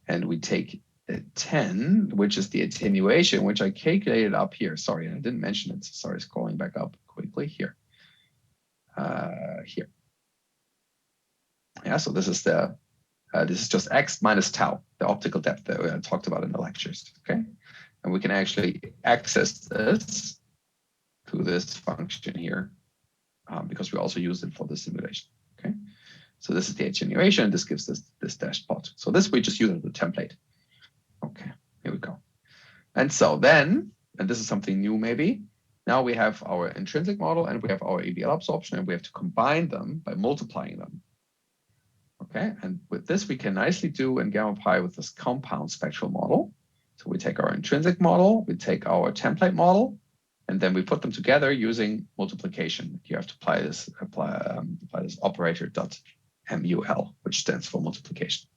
and we take 10, which is the attenuation, which I calculated up here. Sorry, I didn't mention it. Sorry, scrolling back up quickly here. Here. Yeah, so this is just X minus tau, the optical depth that we talked about in the lectures. Okay, and we can actually access this through this function here because we also use it for the simulation. Okay, so this is the attenuation. This gives this dashed plot. So this we just use as a template. Okay, here we go. And so then, and this is something new maybe, now we have our intrinsic model and we have our EVL absorption, and we have to combine them by multiplying them. Okay, and with this we can nicely do in GammaPy with this compound spectral model. So we take our intrinsic model, we take our template model, and then we put them together using multiplication. You have to apply this operator .mul, which stands for multiplication.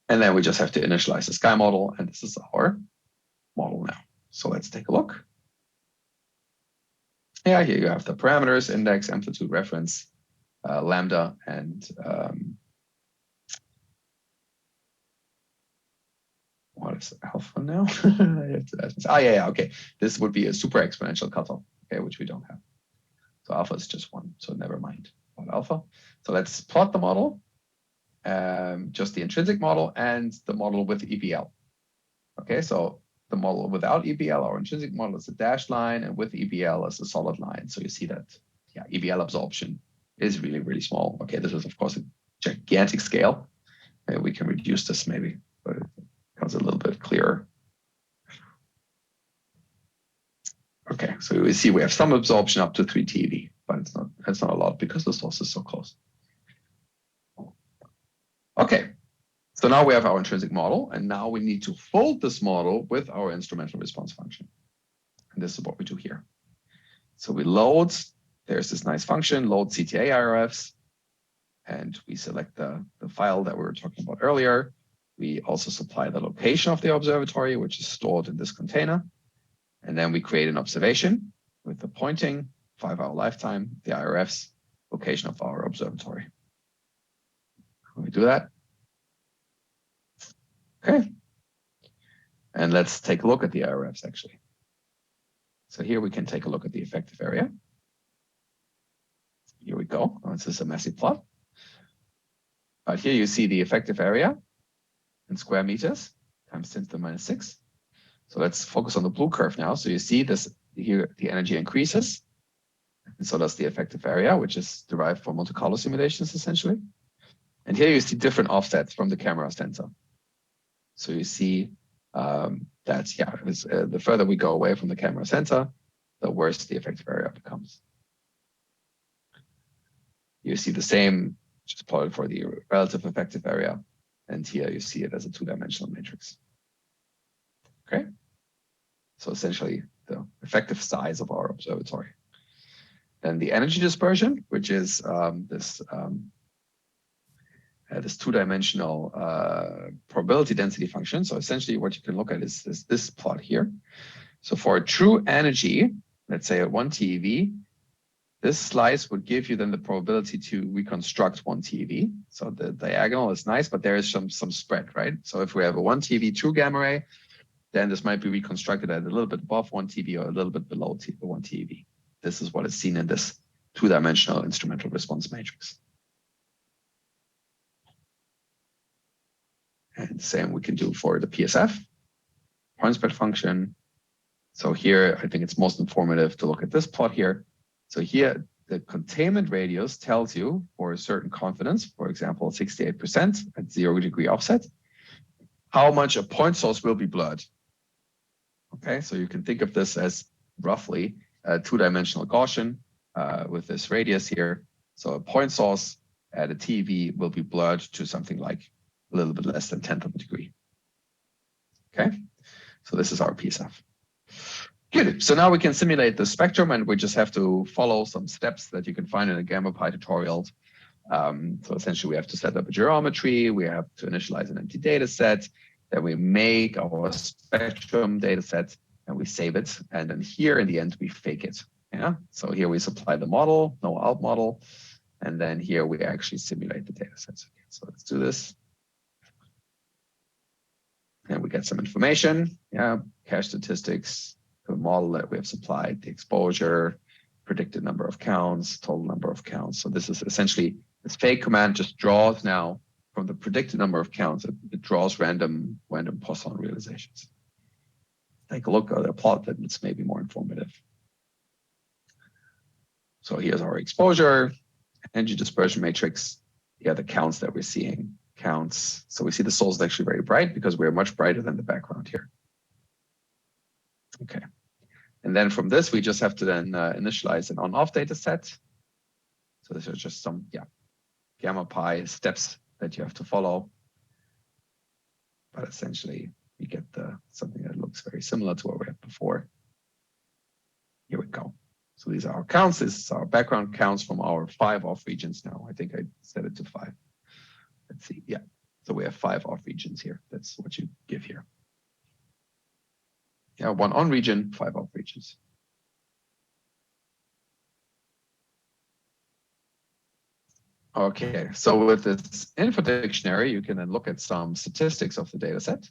And then we just have to initialize the sky model, and this is our model now. So let's take a look. Yeah, here you have the parameters, index, amplitude, reference, lambda, and what is alpha now? Yeah, okay. This would be a super exponential cutoff, okay, which we don't have. So alpha is just 1, so never mind about alpha. So let's plot the model. Just the intrinsic model and the model with EVL. Okay, so the model without EVL, our intrinsic model is a dashed line, and with EVL is a solid line. So you see that, yeah, EVL absorption is really, really small. Okay, this is of course a gigantic scale. Maybe we can reduce this maybe, but it becomes a little bit clearer. Okay, so we see we have some absorption up to 3 TeV, but it's not a lot because the source is so close. Okay, so now we have our intrinsic model, and now we need to fold this model with our instrumental response function. And this is what we do here. So we load, there's this nice function, load CTA IRFs, and we select the file that we were talking about earlier. We also supply the location of the observatory, which is stored in this container. And then we create an observation with the pointing, 5-hour lifetime, the IRFs, location of our observatory. We do that. Okay. And let's take a look at the IRFs actually. So here we can take a look at the effective area. Here we go. Oh, this is a messy plot. But here you see the effective area in square meters times 10 to the minus 6. So let's focus on the blue curve now. So you see this here, the energy increases. And so does the effective area, which is derived from Monte Carlo simulations essentially. And here you see different offsets from the camera sensor. So you see that, yeah, the further we go away from the camera sensor, the worse the effective area becomes. You see the same, just plotted for the relative effective area. And here you see it as a 2-dimensional matrix. Okay. So essentially the effective size of our observatory. Then the energy dispersion, which is this two-dimensional probability density function. So essentially what you can look at is this plot here. So for a true energy, let's say at 1 TeV, this slice would give you then the probability to reconstruct 1 TeV. So the diagonal is nice, but there is some spread, right? So if we have a 1 TeV true gamma ray, then this might be reconstructed at a little bit above 1 TeV or a little bit below 1 TeV. This is what is seen in this two-dimensional instrumental response matrix. And the same we can do for the PSF, point spread function. So here, I think it's most informative to look at this plot here. So here, the containment radius tells you for a certain confidence, for example, 68% at 0-degree offset, how much a point source will be blurred. Okay, so you can think of this as roughly a two-dimensional Gaussian with this radius here. So a point source at a TeV will be blurred to something like a little bit less than 1/10 of a degree. Okay, so this is our PSF. Good, so now we can simulate the spectrum, and we just have to follow some steps that you can find in a GammaPy tutorial. So essentially we have to set up a geometry, we have to initialize an empty data set, then we make our spectrum data set and we save it. And then here in the end, we fake it. Yeah, so here we supply the model, no ALP model. And then here we actually simulate the data sets. Okay, so let's do this. And we get some information, yeah, cache statistics, the model that we have supplied, the exposure, predicted number of counts, total number of counts. So this is essentially, this fake command just draws now from the predicted number of counts, it draws random Poisson realizations. Take a look at the plot, that it's maybe more informative. So here's our exposure, energy dispersion matrix. Here are the counts that we're seeing. Counts. So we see the source is actually very bright because we're much brighter than the background here. Okay. And then from this, we just have to then initialize an on-off data set. So these are just some, GammaPy steps that you have to follow. But essentially, we get something that looks very similar to what we had before. Here we go. So these are our counts. This is our background counts from our 5 off regions now. I think I set it to 5. Let's see. Yeah. So we have 5 off regions here. That's what you give here. Yeah, 1 on region, 5 off regions. Okay, so with this info dictionary, you can then look at some statistics of the data set.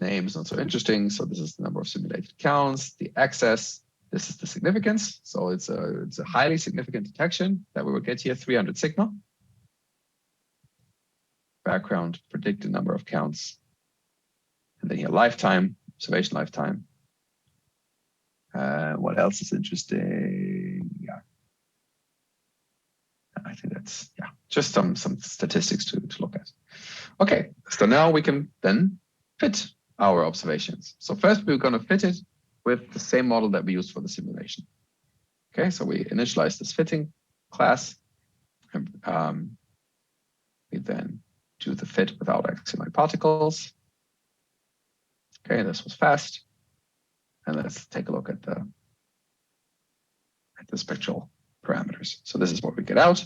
Names not so interesting. So this is the number of simulated counts, the access. This is the significance. So it's a highly significant detection that we will get here, 300 sigma. Background, predicted number of counts. And then here, lifetime, observation lifetime. What else is interesting? Yeah. I think that's, just some statistics to look at. Okay, so now we can then fit our observations. So first we're going to fit it with the same model that we used for the simulation. Okay, so we initialize this fitting class. And, we then do the fit without axial-like particles. Okay, this was fast. And let's take a look at the spectral parameters. So this is what we get out.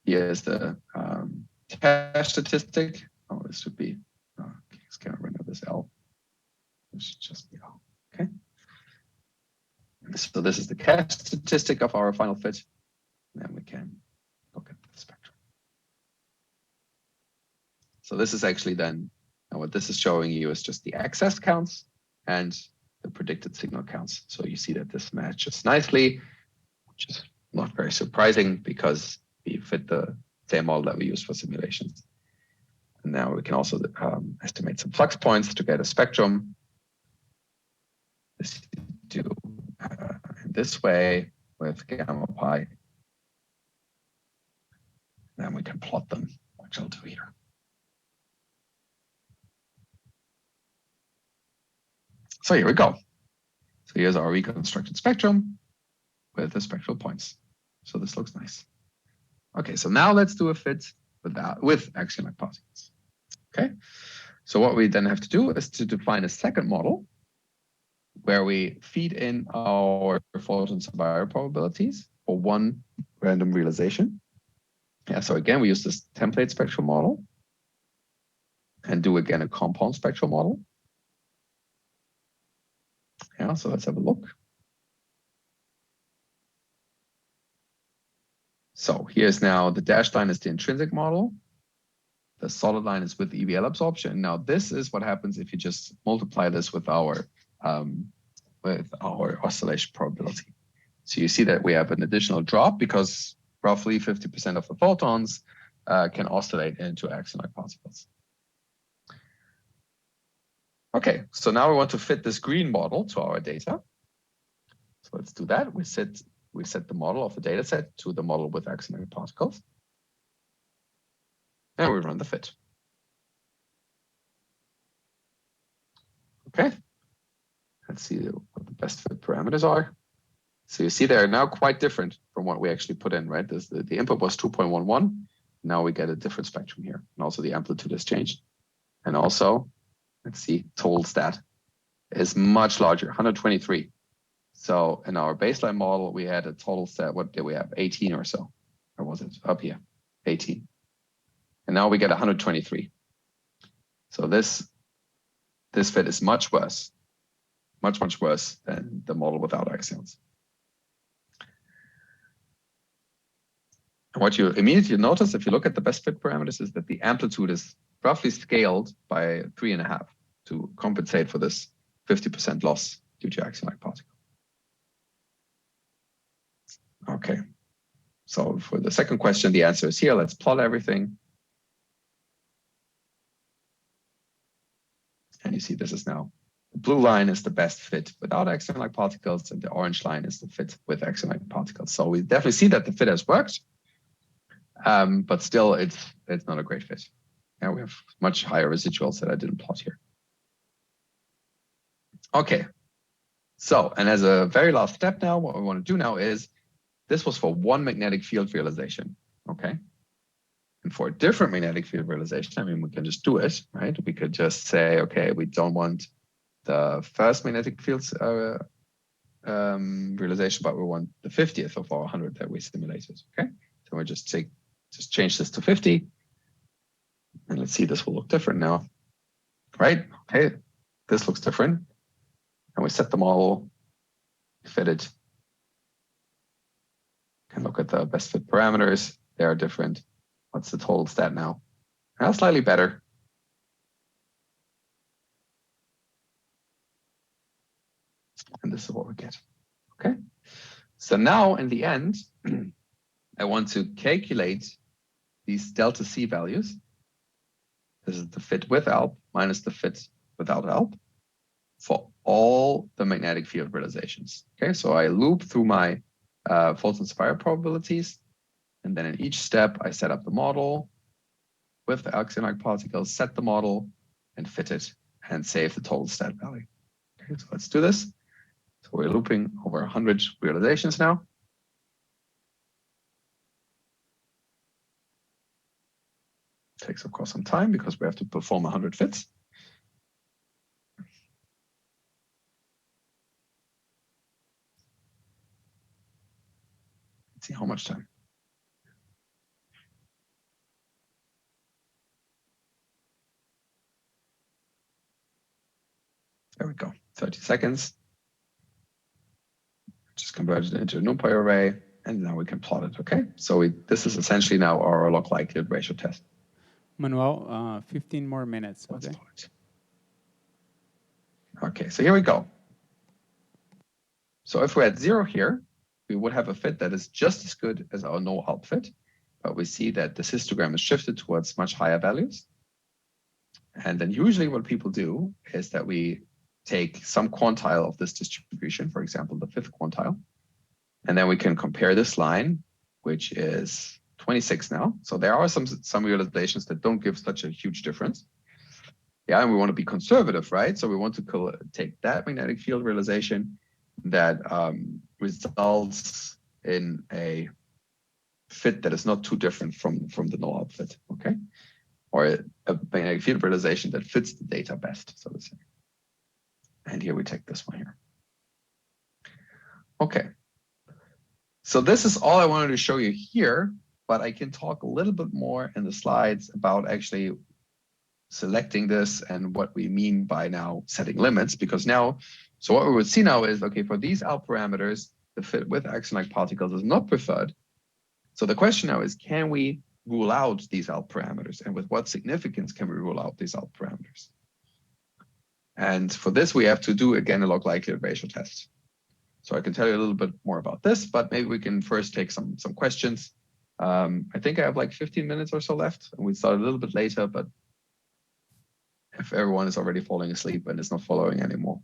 Here's the cache statistic. Oh, this should be, let's get rid of this L. This should just be L. Okay. So this is the cache statistic of our final fit. And then we can look at the spectrum. So this is actually then, and what this is showing you is just the access counts and the predicted signal counts. So you see that this matches nicely, which is not very surprising because we fit the same model that we use for simulations. And now we can also estimate some flux points to get a spectrum. This you do in this way with GammaPy. Then we can plot them, which I'll do here. So here we go. So here's our reconstructed spectrum with the spectral points. So this looks nice. Okay, so now let's do a fit with axial-like particles. Okay, so what we then have to do is to define a second model where we feed in our photon-Savira probabilities for one random realization. Yeah, so again, we use this template spectral model and do again a compound spectral model. Yeah, so let's have a look. So here's now the dashed line is the intrinsic model. The solid line is with EVL absorption. Now this is what happens if you just multiply this with our oscillation probability. So you see that we have an additional drop because roughly 50% of the photons can oscillate into axion-like particles. Okay, so now we want to fit this green model to our data. So let's do that. We set the model of the data set to the model with axion-like particles. And we run the fit. Okay, let's see what the best fit parameters are. So you see they're now quite different from what we actually put in, right? The input was 2.11. Now we get a different spectrum here. And also the amplitude has changed. And also, let's see, total stat is much larger, 123. So in our baseline model, we had a total stat, what did we have? 18 or so. Or was it up here? 18. And now we get 123. So this fit is much worse, much worse than the model without axions. And what you immediately notice if you look at the best fit parameters is that the amplitude is roughly scaled by 3.5 to compensate for this 50% loss due to axion-like particle. Okay, so for the second question, the answer is here. Let's plot everything. And you see this is now, the blue line is the best fit without axion-like particles, and the orange line is the fit with axion-like particles. So we definitely see that the fit has worked, but still it's not a great fit. And we have much higher residuals that I didn't plot here. Okay, so, and as a very last step now, what we want to do now is, this was for one magnetic field realization, okay? And for a different magnetic field realization, I mean, we can just do it, right? We could just say, okay, we don't want the first magnetic fields realization, but we want the 50th of our 100 that we simulated, okay? So we just change this to 50. And let's see, this will look different now, right? Okay, this looks different. And we set the model, fit it. Can look at the best fit parameters. They are different. What's the total stat now? Slightly better. And this is what we get. Okay. So now in the end, I want to calculate these delta C values. This is the fit with ALP minus the fit without ALP for all the magnetic field realizations. Okay, so I loop through my photon-Savira probabilities, and then in each step, I set up the model with the axion-like particles, set the model, and fit it, and save the total stat value. Okay, so let's do this. So we're looping over 100 realizations now. Takes, of course, some time because we have to perform 100 fits. Let's see how much time. There we go, 30 seconds. Just converted it into a NumPy array, and now we can plot it, okay? So this is essentially now our log likelihood ratio test. Manuel, 15 more minutes, okay? Okay, so here we go. So if we're at 0 here, we would have a fit that is just as good as our no ALP fit, but we see that this histogram is shifted towards much higher values. And then usually what people do is that we take some quantile of this distribution, for example, the 5th quantile, and then we can compare this line, which is 26 now. So there are some realizations that don't give such a huge difference. Yeah, and we want to be conservative, right? So we want to take that magnetic field realization that results in a fit that is not too different from the no ALP fit, okay? Or a magnetic field realization that fits the data best, so to say. And here we take this one here. Okay. So this is all I wanted to show you here, but I can talk a little bit more in the slides about actually selecting this and what we mean by now setting limits, because now, so what we would see now is, okay, for these ALP parameters, the fit with axon-like particles is not preferred. So the question now is, can we rule out these ALP parameters, and with what significance can we rule out these ALP parameters? And for this, we have to do, again, a log likelihood ratio test. So I can tell you a little bit more about this, but maybe we can first take some questions. I think I have like 15 minutes or so left, and we start a little bit later, but if everyone is already falling asleep and is not following anymore,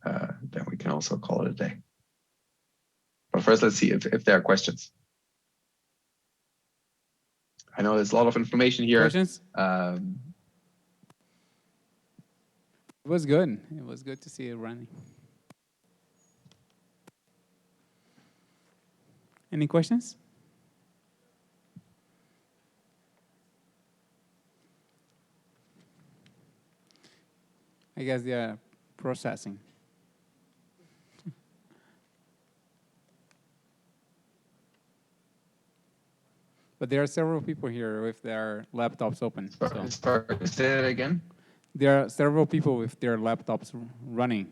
then we can also call it a day. But first, let's see if there are questions. I know there's a lot of information here. Questions? It was good. It was good to see it running. Any questions? I guess they are processing. But there are several people here with their laptops open. Sorry, say that again. There are several people with their laptops running,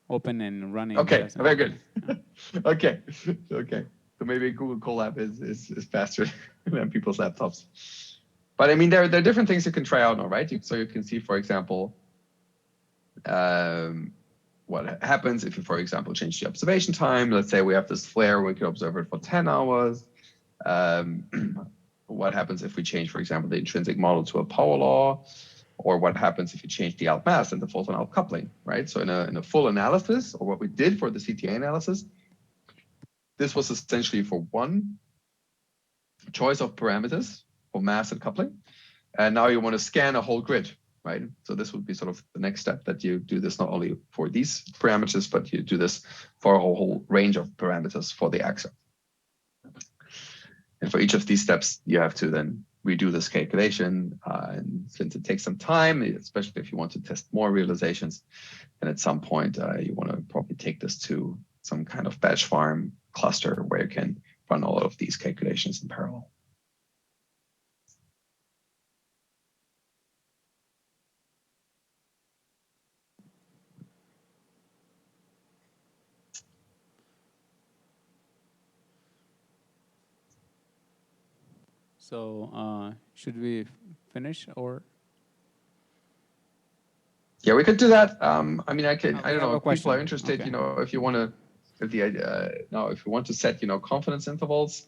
open and running. Okay, very good. Okay, okay. So maybe Google Colab is faster than people's laptops. But I mean, there are different things you can try out now, right? So you can see, for example, what happens if you, for example, change the observation time. Let's say we have this flare, we can observe it for 10 hours. What happens if we change, for example, the intrinsic model to a power law? Or what happens if you change the ALP mass and the photon-ALP coupling, right? So in a full analysis, or what we did for the CTA analysis, this was essentially for one choice of parameters for mass and coupling. And now you want to scan a whole grid, right? So this would be sort of the next step, that you do this not only for these parameters, but you do this for a whole range of parameters for the axon. And for each of these steps, you have to then redo this calculation. And since it takes some time, especially if you want to test more realizations, then at some point you want to probably take this to some kind of batch farm cluster where you can run all of these calculations in parallel. So should we finish or? Yeah, we could do that. I mean, I don't know if people are interested, okay. You know, if you want to, if the idea, no, if you want to set, you know, confidence intervals,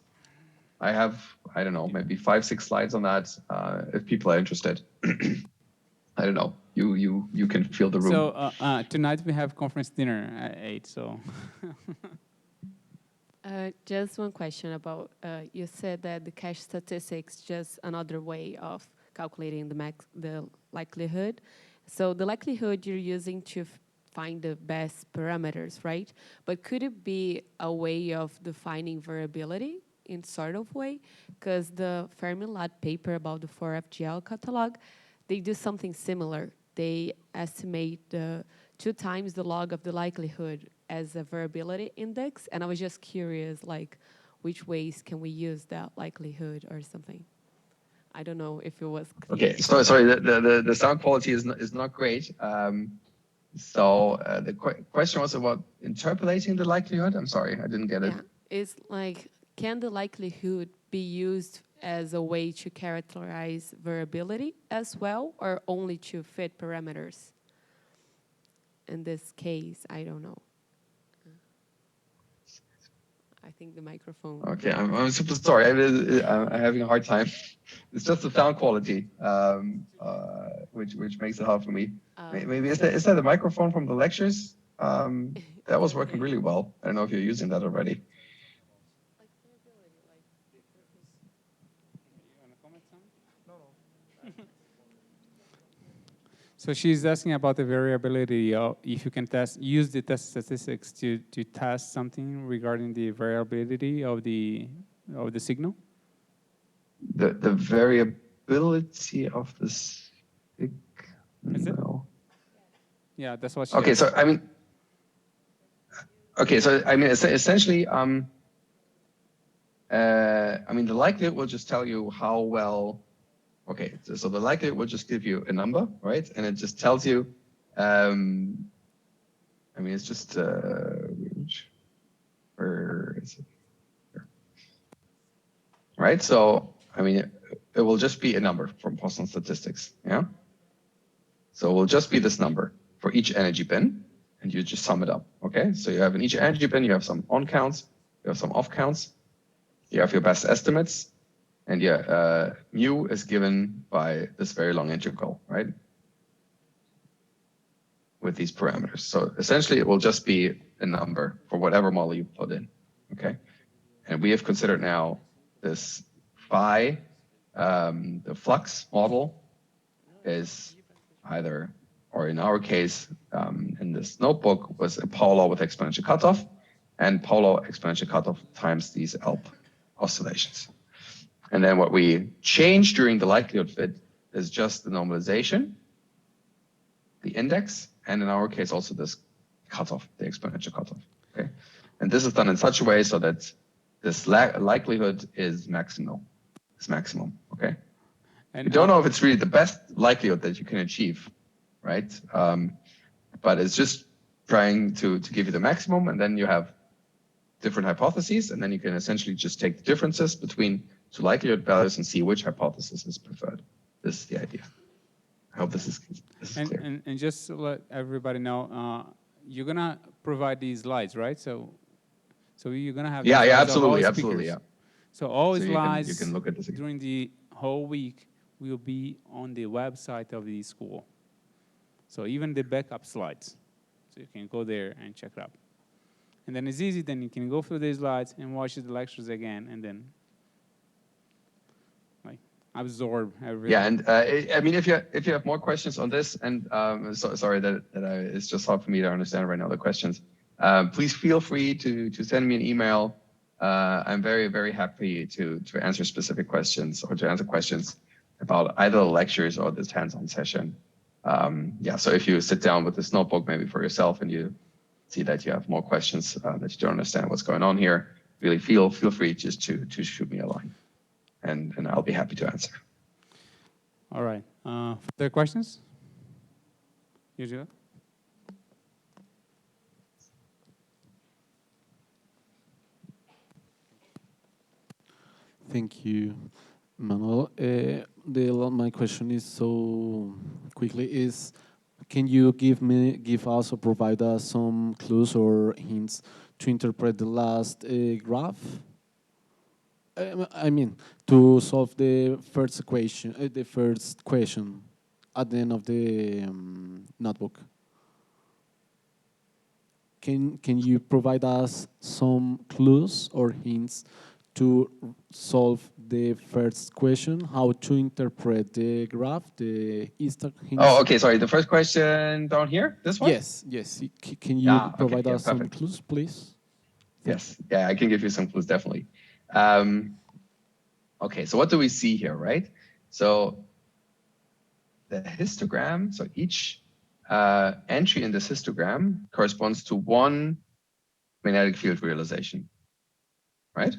I have, I don't know, maybe 5-6 slides on that. If people are interested, I don't know, you can feel the room. So tonight we have conference dinner at 8, so. Just one question about, you said that the cache statistics just another way of calculating the likelihood. So the likelihood you're using to find the best parameters, right? But could it be a way of defining variability in sort of way? Because the Fermi-Lab paper about the 4FGL catalog, they do something similar. They estimate 2 times the log of the likelihood as a variability index. And I was just curious, like, which ways can we use that likelihood or something? I don't know if it was clear. Okay, so sorry, the sound quality is not great. The question was about interpolating the likelihood. I'm sorry, I didn't get it. Yeah, it's like, can the likelihood be used as a way to characterize variability as well, or only to fit parameters? In this case, I don't know. I think the microphone. Okay, I'm super sorry. I'm having a hard time. It's just the sound quality, which makes it hard for me. Maybe is that the microphone from the lectures? That was working really well. I don't know if you're using that already. So she's asking about the variability of if you can use the test statistics to test something regarding the variability of the signal. The variability of the signal. Is it? Yeah, that's what she Okay, asked. so I mean, Okay, so I mean, essentially, I mean, the likelihood will just tell you how well. Okay, so the likelihood will just give you a number, right? And it just tells you. I mean, it's just where is it? Here. Right. So I mean, it will just be a number from Poisson statistics. Yeah. So it will just be this number for each energy bin, and you just sum it up. Okay. So you have in each energy bin, you have some on counts, you have some off counts, you have your best estimates, and yeah, mu is given by this very long integral, right? With these parameters. So essentially, it will just be a number for whatever model you put in. Okay. And we have considered now this phi, the flux model is either, or in our case, in this notebook, was a Power law with exponential cutoff, and Power law exponential cutoff times these ALP oscillations. And then what we change during the likelihood fit is just the normalization, the index, and in our case also this cutoff, the exponential cutoff. Okay, and this is done in such a way so that this likelihood is maximum. Okay. And we don't know if it's really the best likelihood that you can achieve, right? But it's just trying to give you the maximum, and then you have different hypotheses, and then you can essentially just take the differences between two likelihood values and see which hypothesis is preferred. This is the idea. I hope this is clear. And just to let everybody know, you're gonna provide these slides, right? So you're gonna have absolutely, yeah. So all slides you can look at this during the whole week will be on the website of the school. So even the backup slides, so you can go there and check it out. And then it's easy. Then you can go through the slides and watch the lectures again, and then absorb everything. Yeah, and I mean, if you have more questions on this, and sorry that it's just hard for me to understand right now the questions. Please feel free to send me an email. I'm very happy to answer specific questions or to answer questions about either the lectures or this hands-on session. Yeah, so if you sit down with this notebook maybe for yourself and you see that you have more questions that you don't understand what's going on here, really feel free just to shoot me a line. And I'll be happy to answer. All right. Further questions? Usually. Thank you, Manuel. My question is so quickly is, can you give us or provide us some clues or hints to interpret the last graph? I mean, to solve the first equation, at the end of the notebook. Can you provide us some clues or hints to solve the first question, how to interpret the graph, the hints? Oh, okay, sorry. The first question down here, this one? Yes. Can you provide us some perfect. clues, please? Yes, yeah, I can give you some clues, definitely. Okay, so what do we see here, right? So the histogram, so each entry in this histogram corresponds to one magnetic field realization, right?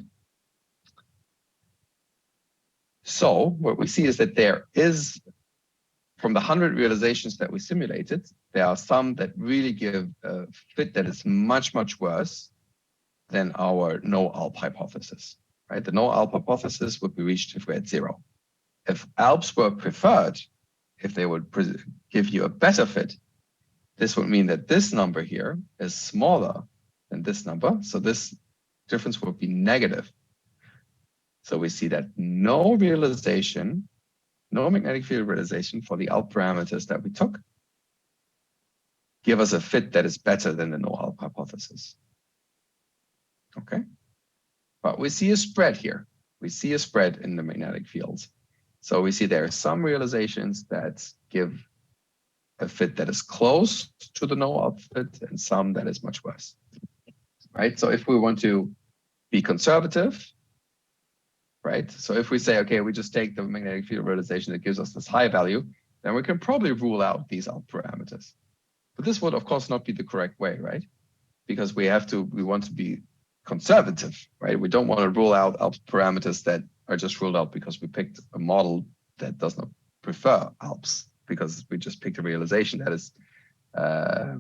So what we see is that there is, from the 100 realizations that we simulated, there are some that really give a fit that is much worse than our no ALP hypothesis, right? The no ALP hypothesis would be reached if we're at 0. If ALPs were preferred, if they would give you a better fit, this would mean that this number here is smaller than this number. So this difference would be negative. So we see that no realization, no magnetic field realization for the ALP parameters that we took give us a fit that is better than the no ALP hypothesis. Okay. But we see a spread here. We see a spread in the magnetic fields. So we see there are some realizations that give a fit that is close to the no ALP fit and some that is much worse. Right. So if we want to be conservative, right? So if we say, okay, we just take the magnetic field realization that gives us this high value, then we can probably rule out these ALP parameters. But this would, of course, not be the correct way, right? because we want to be conservative, right? We don't want to rule out ALPS parameters that are just ruled out because we picked a model that does not prefer ALPS, because we just picked a realization that is that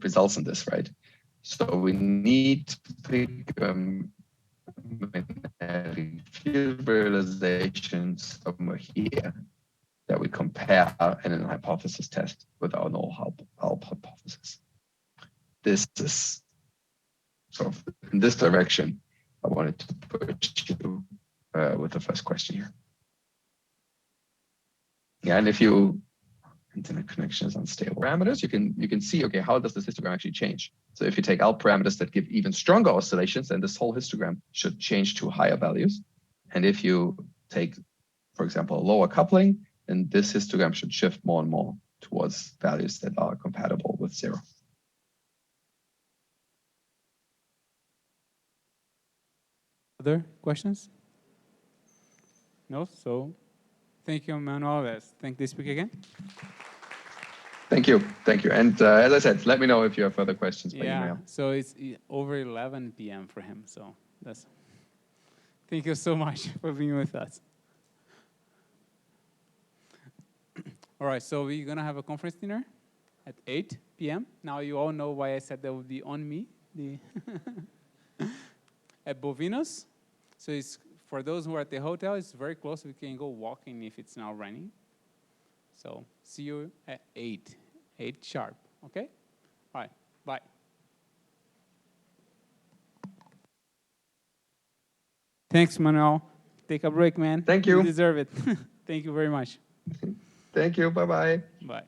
results in this, right? So we need to pick field realization somewhere here that we compare in a hypothesis test with our null ALP hypothesis. This is sort of in this direction I wanted to push you with the first question here. Yeah, and if you internet connection is unstable parameters, you can see, okay, how does this histogram actually change? So if you take ALP parameters that give even stronger oscillations, then this whole histogram should change to higher values. And if you take, for example, a lower coupling, then this histogram should shift more and more towards values that are compatible with 0. Other questions? No? So thank you, Manuel. Let's thank the speaker again. Thank you. Thank you. And as I said, let me know if you have further questions by email. So it's over 11 p.m. for him. So that's. Thank you so much for being with us. All right, so we're going to have a conference dinner at 8 p.m. Now you all know why I said that would be on me at Bovino's. So it's for those who are at the hotel, it's very close. We can go walking if it's now raining. So see you at 8 sharp, okay? All right, bye. Thanks, Manuel. Take a break, man. Thank you. You deserve it. Thank you very much. Thank you. Bye-bye. Bye.